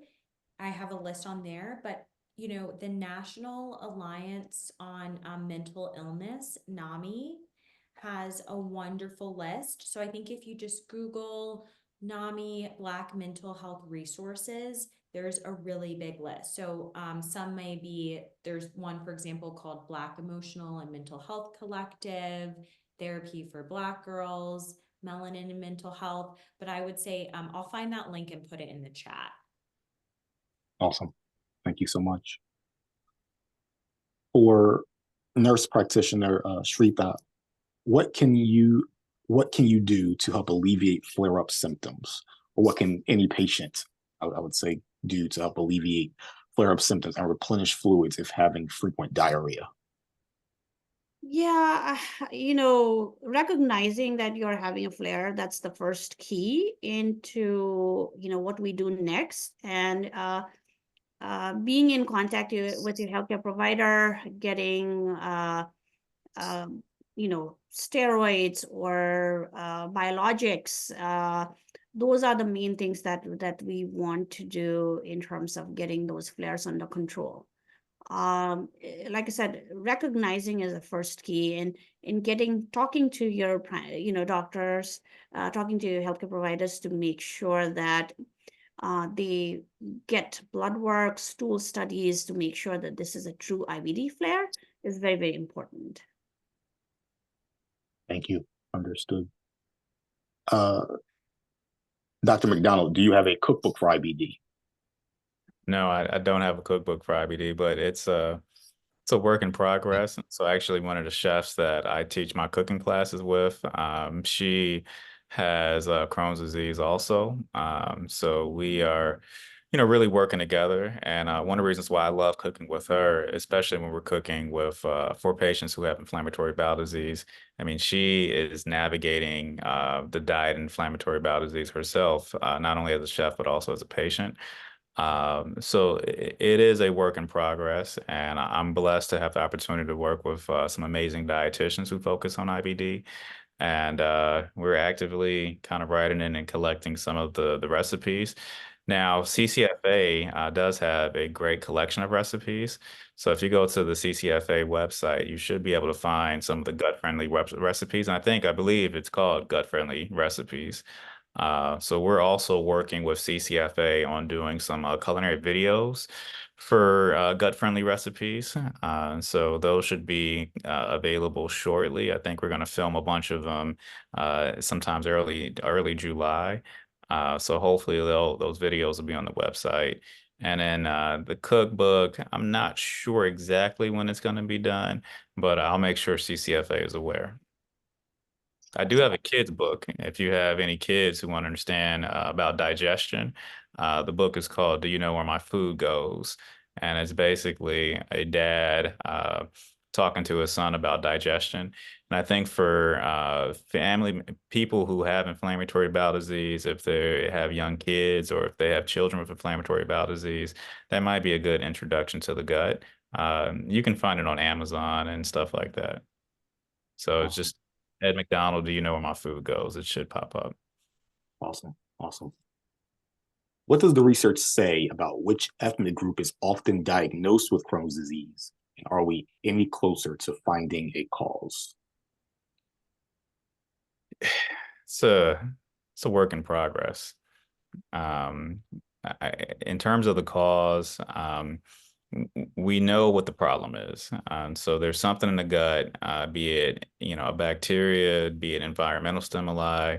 I have a list on there, but the National Alliance on Mental Illness, NAMI, has a wonderful list. So I think if you just Google NAMI Black Mental Health Resources, there's a really big list. So there's one, for example, called Black Emotional and Mental Health Collective, Therapy for Black Girls, Melanin and Mental Health. But I would say I'll find that link and put it in the chat. Awesome. Thank you so much. For nurse practitioner Shrestha, what can you do to help alleviate flare-up symptoms? Or what can any patient, I would say, do to help alleviate flare-up symptoms and replenish fluids if having frequent diarrhea? Yeah, recognizing that you're having a flare, that's the first key into, what we do next. And being in contact with your healthcare provider, getting, um, steroids or biologics. Those are the main things that we want to do in terms of getting those flares under control. Like I said, recognizing is the first key, and in talking to your doctors, talking to your healthcare providers to make sure that they get blood work, stool studies to make sure that this is a true IBD flare is very, very important. Thank you. Understood. Dr. McDonald, do you have a cookbook for IBD? No, I don't have a cookbook for IBD, but it's a work in progress. So actually one of the chefs that I teach my cooking classes with, she has Crohn's disease also. So we are, really working together. And one of the reasons why I love cooking with her, especially when we're cooking with for patients who have inflammatory bowel disease. I mean, she is navigating the diet and inflammatory bowel disease herself, not only as a chef, but also as a patient. So it is a work in progress, and I'm blessed to have the opportunity to work with some amazing dietitians who focus on IBD. And we're actively kind of writing in and collecting some of the recipes. Now, CCFA does have a great collection of recipes. So if you go to the CCFA website, you should be able to find some of the gut-friendly recipes. And I believe it's called gut-friendly recipes. So we're also working with CCFA on doing some culinary videos for gut-friendly recipes. So those should be available shortly. I think we're going to film a bunch of them sometimes early July. So hopefully those videos will be on the website. And then the cookbook, I'm not sure exactly when it's going to be done, but I'll make sure CCFA is aware. I do have a kids book. If you have any kids who want to understand about digestion, the book is called "Do You Know Where My Food Goes?" And it's basically a dad talking to his son about digestion. And I think for people who have inflammatory bowel disease, if they have young kids or if they have children with inflammatory bowel disease, that might be a good introduction to the gut. You can find it on Amazon and stuff like that. So it's just Ed McDonald, do you know where my food goes? It should pop up. Awesome. Awesome. What does the research say about which ethnic group is often diagnosed with Crohn's disease? And are we any closer to finding a cause? It's a work in progress. In terms of the cause, we know what the problem is. So there's something in the gut, be it, a bacteria, be it environmental stimuli,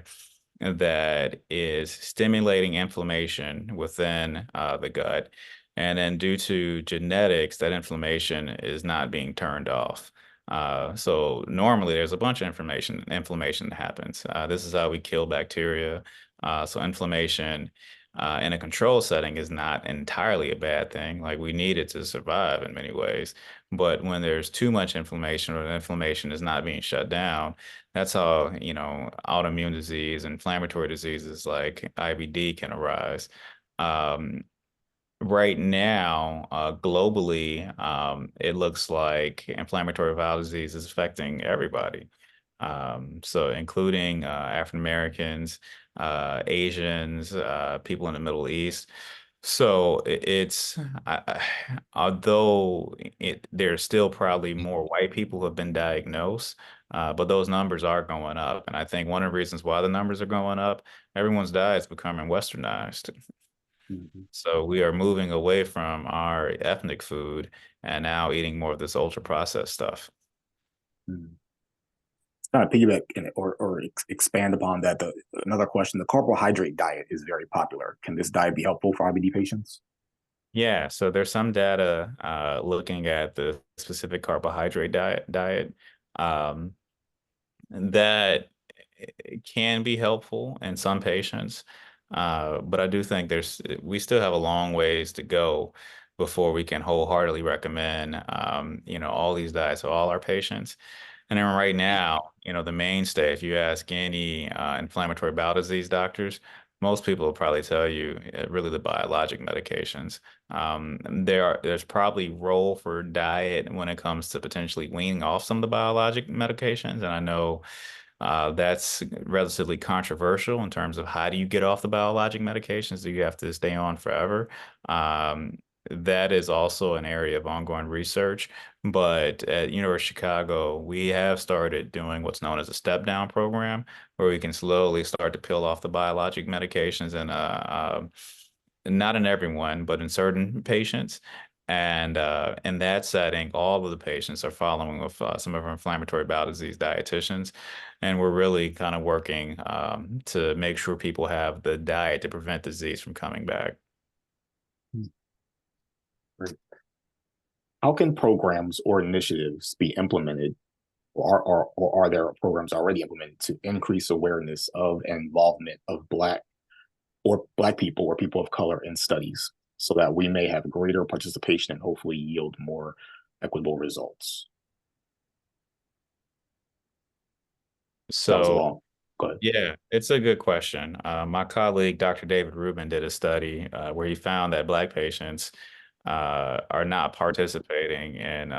that is stimulating inflammation within the gut. And then due to genetics, that inflammation is not being turned off. So normally there's a bunch of inflammation that happens. This is how we kill bacteria. So inflammation in a control setting is not entirely a bad thing. Like, we need it to survive in many ways. But when there's too much inflammation or the inflammation is not being shut down, that's how, autoimmune disease, inflammatory diseases like IBD can arise. Right now, globally, it looks like inflammatory bowel disease is affecting everybody. So including African Americans, Asians, people in the Middle East. So although there's still probably more white people who have been diagnosed, but those numbers are going up. And I think one of the reasons why the numbers are going up, everyone's diet is becoming westernized. Mhm. So we are moving away from our ethnic food and now eating more of this ultra processed stuff. Mhm. Kind of piggyback or expand upon that. Another question: the carbohydrate diet is very popular. Can this diet be helpful for IBD patients? Yeah, so there's some data looking at the specific carbohydrate diet um, that can be helpful in some patients. But I do think we still have a long ways to go before we can wholeheartedly recommend, all these diets to all our patients. And then right now, the mainstay, if you ask any inflammatory bowel disease doctors, most people will probably tell you really the biologic medications. There's probably role for diet when it comes to potentially weaning off some of the biologic medications. And I know that's relatively controversial in terms of how do you get off the biologic medications? Do you have to stay on forever? That is also an area of ongoing research. But at University of Chicago, we have started doing what's known as a step down program, where we can slowly start to peel off the biologic medications and not in everyone, but in certain patients. And in that setting, all of the patients are following with some of our inflammatory bowel disease dietitians. And we're really kind of working to make sure people have the diet to prevent disease from coming back. Great. How can programs or initiatives be implemented, or are there programs already implemented to increase awareness of and involvement of Black people or people of color in studies, so that we may have greater participation and hopefully yield more equitable results? That was long. Go ahead. Yeah, it's a good question. My colleague, Dr. David Rubin, did a study where he found that Black patients are not participating in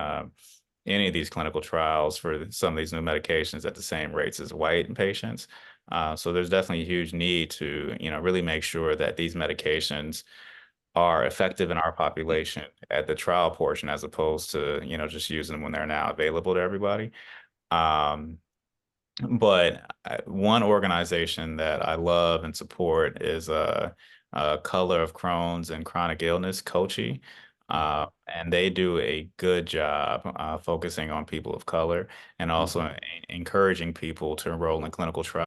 any of these clinical trials for some of these new medications at the same rates as white patients. So there's definitely a huge need to, really make sure that these medications are effective in our population at the trial portion, as opposed to, just using them when they're now available to everybody. But one organization that I love and support is Color of Crohn's and Chronic Illness, CultureHour. And they do a good job focusing on people of color and also encouraging people to enroll in clinical trials.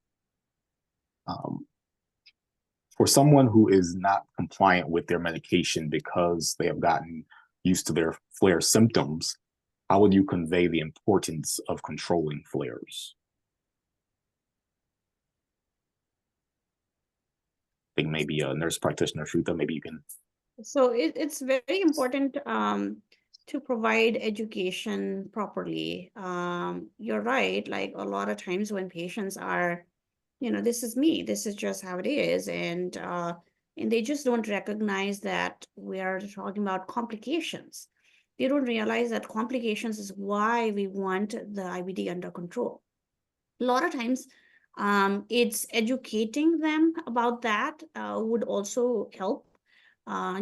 For someone who is not compliant with their medication because they have gotten used to their flare symptoms, how would you convey the importance of controlling flares? I think maybe a nurse practitioner, Shrita, maybe you can. So it's very important to provide education properly. You're right, like a lot of times when patients are, this is me, this is just how it is, and they just don't recognize that we are talking about complications. They don't realize that complications is why we want the IBD under control. A lot of times, it's educating them about that would also help.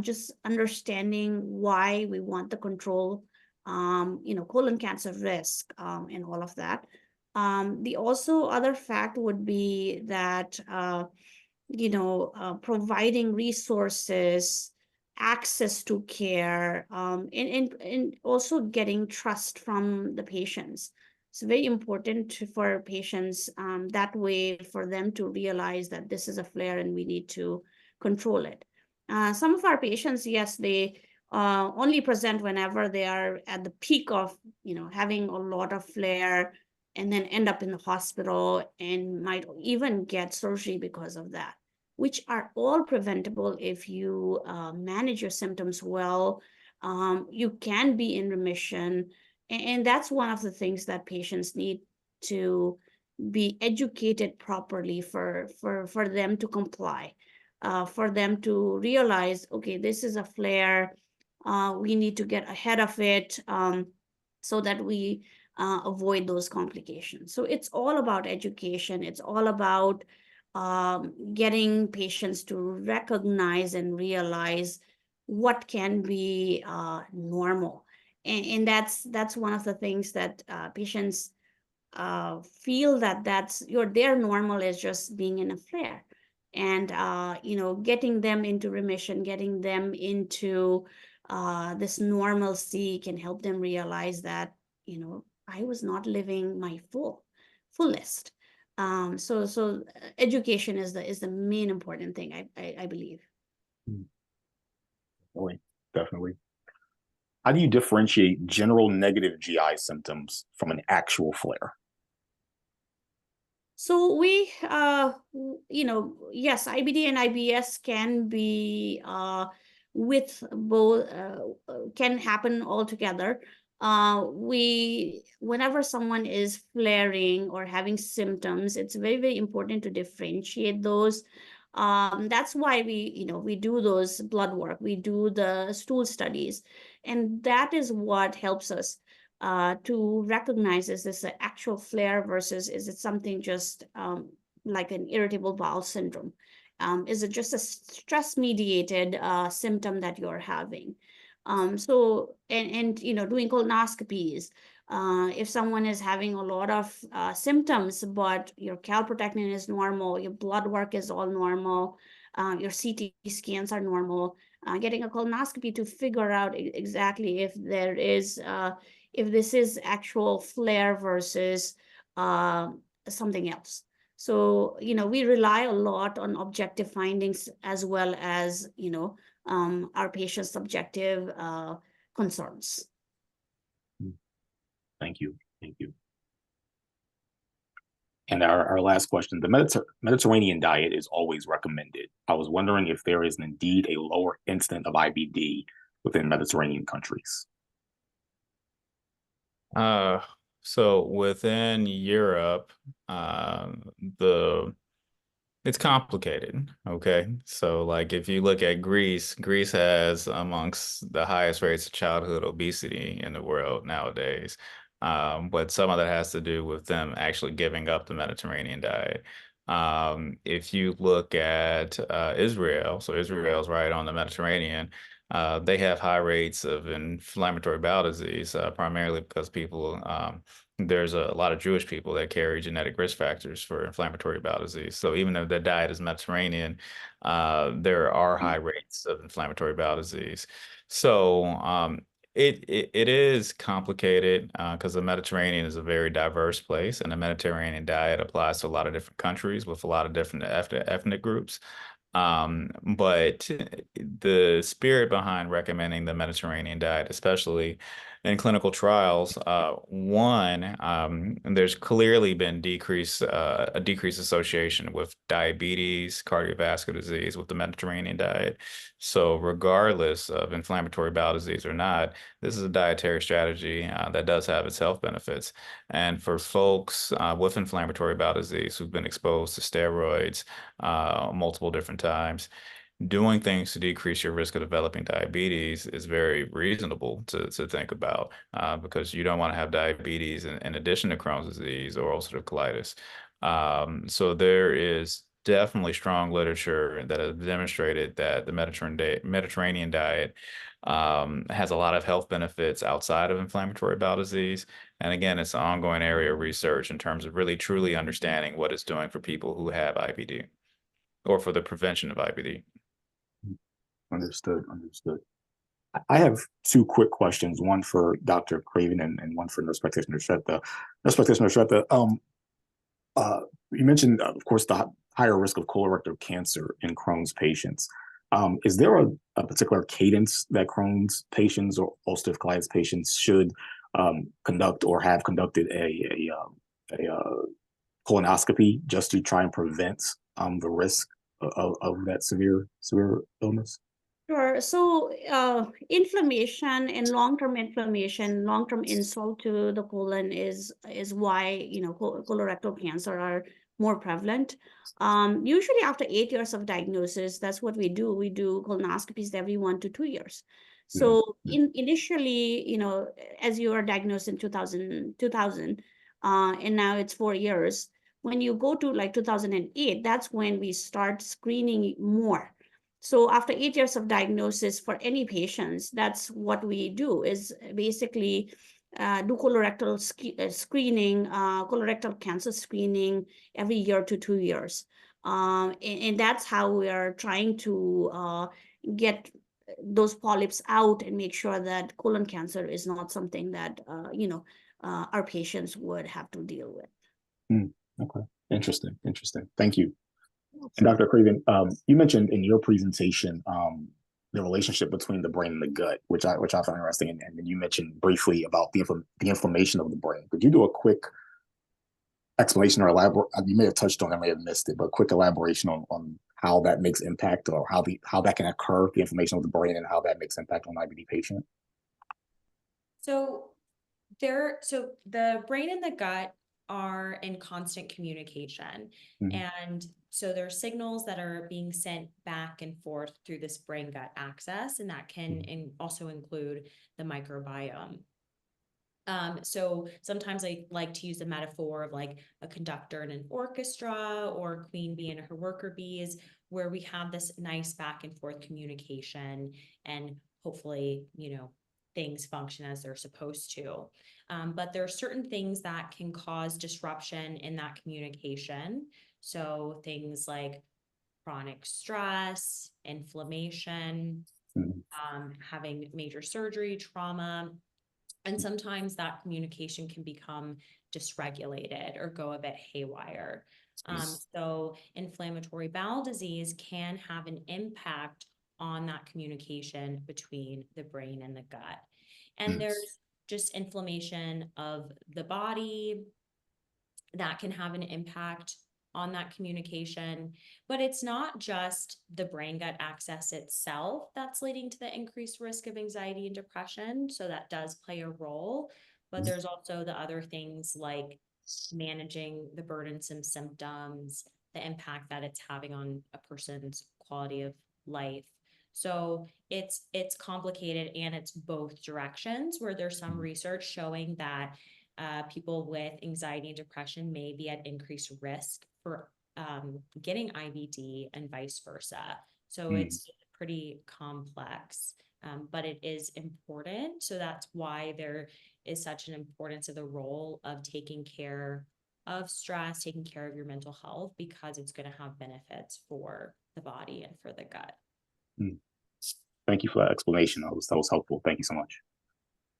Just understanding why we want the control, colon cancer risk, and all of that. The also other fact would be that, providing resources, access to care, and also getting trust from the patients. It's very important for patients that way, for them to realize that this is a flare and we need to control it. Some of our patients, yes, they only present whenever they are at the peak of, having a lot of flare, and then end up in the hospital and might even get surgery because of that, which are all preventable if you manage your symptoms well. You can be in remission. And that's one of the things that patients need to be educated properly for them to comply, for them to realize, okay, this is a flare. We need to get ahead of it so that we avoid those complications. So it's all about education. It's all about getting patients to recognize and realize what can be normal. And that's one of the things that patients feel that their normal is just being in a flare. And getting them into remission, getting them into this normalcy can help them realize that, I was not living my fullest. So education is the main important thing, I believe. Definitely. How do you differentiate general negative GI symptoms from an actual flare? So we, yes, IBD and IBS can be with both, can happen all together. whenever someone is flaring or having symptoms, it's very, very important to differentiate those. That's why we do those blood work, we do the stool studies, and that is what helps us to recognize, is this an actual flare versus is it something just like an irritable bowel syndrome? Is it just a stress-mediated symptom that you're having? So, and doing colonoscopies, if someone is having a lot of symptoms, but your calprotectin is normal, your blood work is all normal, your CT scans are normal, getting a colonoscopy to figure out exactly if there is, if this is actual flare versus something else. So, we rely a lot on objective findings as well as, our patient's subjective concerns. Thank you. Thank you. And our last question, the Mediterranean diet is always recommended. I was wondering if there is indeed a lower incidence of IBD within Mediterranean countries. So within Europe, it's complicated. Okay. So like if you look at Greece, Greece has amongst the highest rates of childhood obesity in the world nowadays. But some of that has to do with them actually giving up the Mediterranean diet. If you look at Israel, so Israel's right on the Mediterranean, they have high rates of inflammatory bowel disease, primarily because there's a lot of Jewish people that carry genetic risk factors for inflammatory bowel disease. So even though their diet is Mediterranean, there are high rates of inflammatory bowel disease. So it is complicated because the Mediterranean is a very diverse place, and the Mediterranean diet applies to a lot of different countries with a lot of different ethnic groups. But the spirit behind recommending the Mediterranean diet, especially in clinical trials, there's clearly been a decreased association with diabetes, cardiovascular disease with the Mediterranean diet. So regardless of inflammatory bowel disease or not, this is a dietary strategy that does have its health benefits. And for folks with inflammatory bowel disease who've been exposed to steroids multiple different times, doing things to decrease your risk of developing diabetes is very reasonable to think about because you don't want to have diabetes in addition to Crohn's disease or ulcerative colitis. So there is definitely strong literature that has demonstrated that the Mediterranean diet has a lot of health benefits outside of inflammatory bowel disease. And again, it's an ongoing area of research in terms of really truly understanding what it's doing for people who have IBD or for the prevention of IBD. Understood. I have two quick questions, one for Dr. Craven and one for Nurse Practitioner Shrestha. Nurse Practitioner Shrestha, you mentioned, of course, the higher risk of colorectal cancer in Crohn's patients. Is there a particular cadence that Crohn's patients or ulcerative colitis patients should conduct or have conducted a colonoscopy just to try and prevent the risk of that severe illness? Sure. So inflammation and long-term inflammation, long-term insult to the colon is why colorectal cancer are more prevalent. Usually after 8 years of diagnosis, that's what we do. We do colonoscopies every 1 to 2 years. So initially, as you are diagnosed in 2000, and now it's 4 years. When you go to like 2008, that's when we start screening more. So after 8 years of diagnosis for any patients, that's what we do, is basically do colorectal screening, colorectal cancer screening every year to 2 years. And that's how we are trying to get those polyps out and make sure that colon cancer is not something that, our patients would have to deal with. Okay, interesting. Thank you. And Dr. Craven, you mentioned in your presentation the relationship between the brain and the gut, which I found interesting, and then you mentioned briefly about the inflammation of the brain. Could you do a quick explanation or elaborate? You may have touched on it, I may have missed it, but quick elaboration on how that makes impact, or how that can occur, the inflammation of the brain, and how that makes impact on IBD patient? So So the brain and the gut are in constant communication. And so there are signals that are being sent back and forth through this brain-gut axis, and that can also include the microbiome. So sometimes I like to use the metaphor of like a conductor in an orchestra, or queen bee and her worker bees, where we have this nice back and forth communication, and hopefully, things function as they're supposed to. But there are certain things that can cause disruption in that communication. So things like chronic stress, inflammation, having major surgery, trauma. And sometimes that communication can become dysregulated or go a bit haywire. So inflammatory bowel disease can have an impact on that communication between the brain and the gut. And there's just inflammation of the body that can have an impact on that communication. But it's not just the brain gut axis itself that's leading to the increased risk of anxiety and depression. So that does play a role. But there's also the other things like managing the burdensome symptoms, the impact that it's having on a person's quality of life. So it's complicated, and it's both directions, where there's some research showing that people with anxiety and depression may be at increased risk for getting IBD and vice versa. So it's pretty complex, but it is important. So that's why there is such an importance of the role of taking care of stress, taking care of your mental health, because it's going to have benefits for the body and for the gut. Thank you for that explanation. That was helpful. Thank you so much.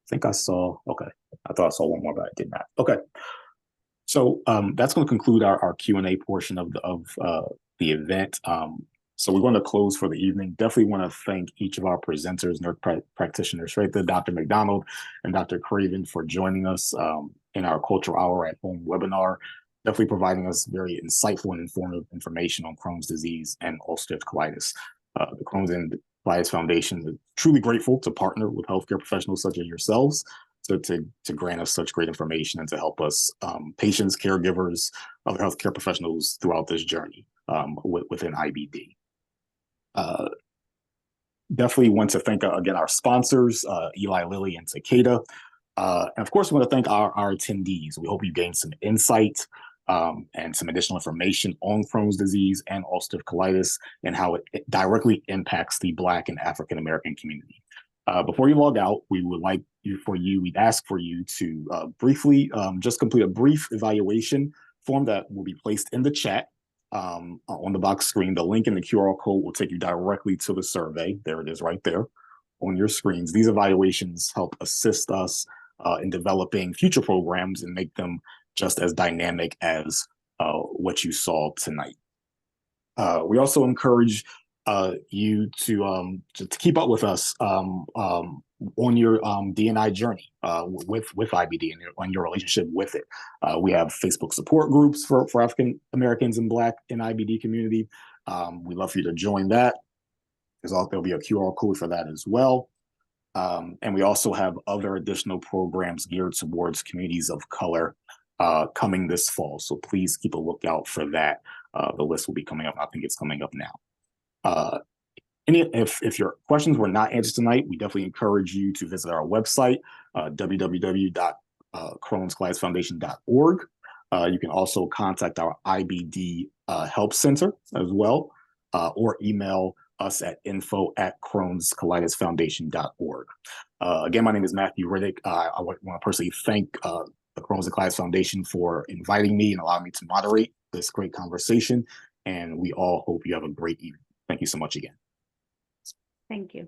I think I saw, okay. I thought I saw one more, but I did not. Okay. So that's going to conclude our Q&A portion of the event. So we're going to close for the evening. Definitely want to thank each of our presenters, nurse practitioners, right there, Dr. McDonald and Dr. Craven, for joining us in our CultureHour at Home webinar, definitely providing us very insightful and informative information on Crohn's disease and ulcerative colitis. The Crohn's and Colitis Foundation is truly grateful to partner with healthcare professionals such as yourselves to grant us such great information and to help us, patients, caregivers, other healthcare professionals throughout this journey within IBD. Definitely want to thank, again, our sponsors, Eli Lilly and Takeda. And of course, we want to thank our attendees. We hope you gained some insight and some additional information on Crohn's disease and ulcerative colitis and how it directly impacts the Black and African American community. Before you log out, we'd ask for you to briefly just complete a brief evaluation form that will be placed in the chat on the box screen. The link in the QR code will take you directly to the survey. There it is right there on your screens. These evaluations help assist us in developing future programs and make them just as dynamic as what you saw tonight. We also encourage you to keep up with us on your D&I journey with IBD and on your relationship with it. We have Facebook support groups for African Americans and Black and IBD community. We'd love for you to join that. There'll be a QR code for that as well. And we also have other additional programs geared towards communities of color coming this fall. So please keep a lookout for that. The list will be coming up. I think it's coming up now. If your questions were not answered tonight, we definitely encourage you to visit our website, www.crohnscolitisfoundation.org. You can also contact our IBD Help Center as well, or email us at info@crohnscolitisfoundation.org. Again, my name is Matthew Riddick. I want to personally thank the Crohn's and Colitis Foundation for inviting me and allowing me to moderate this great conversation. And we all hope you have a great evening. Thank you so much again. Thank you.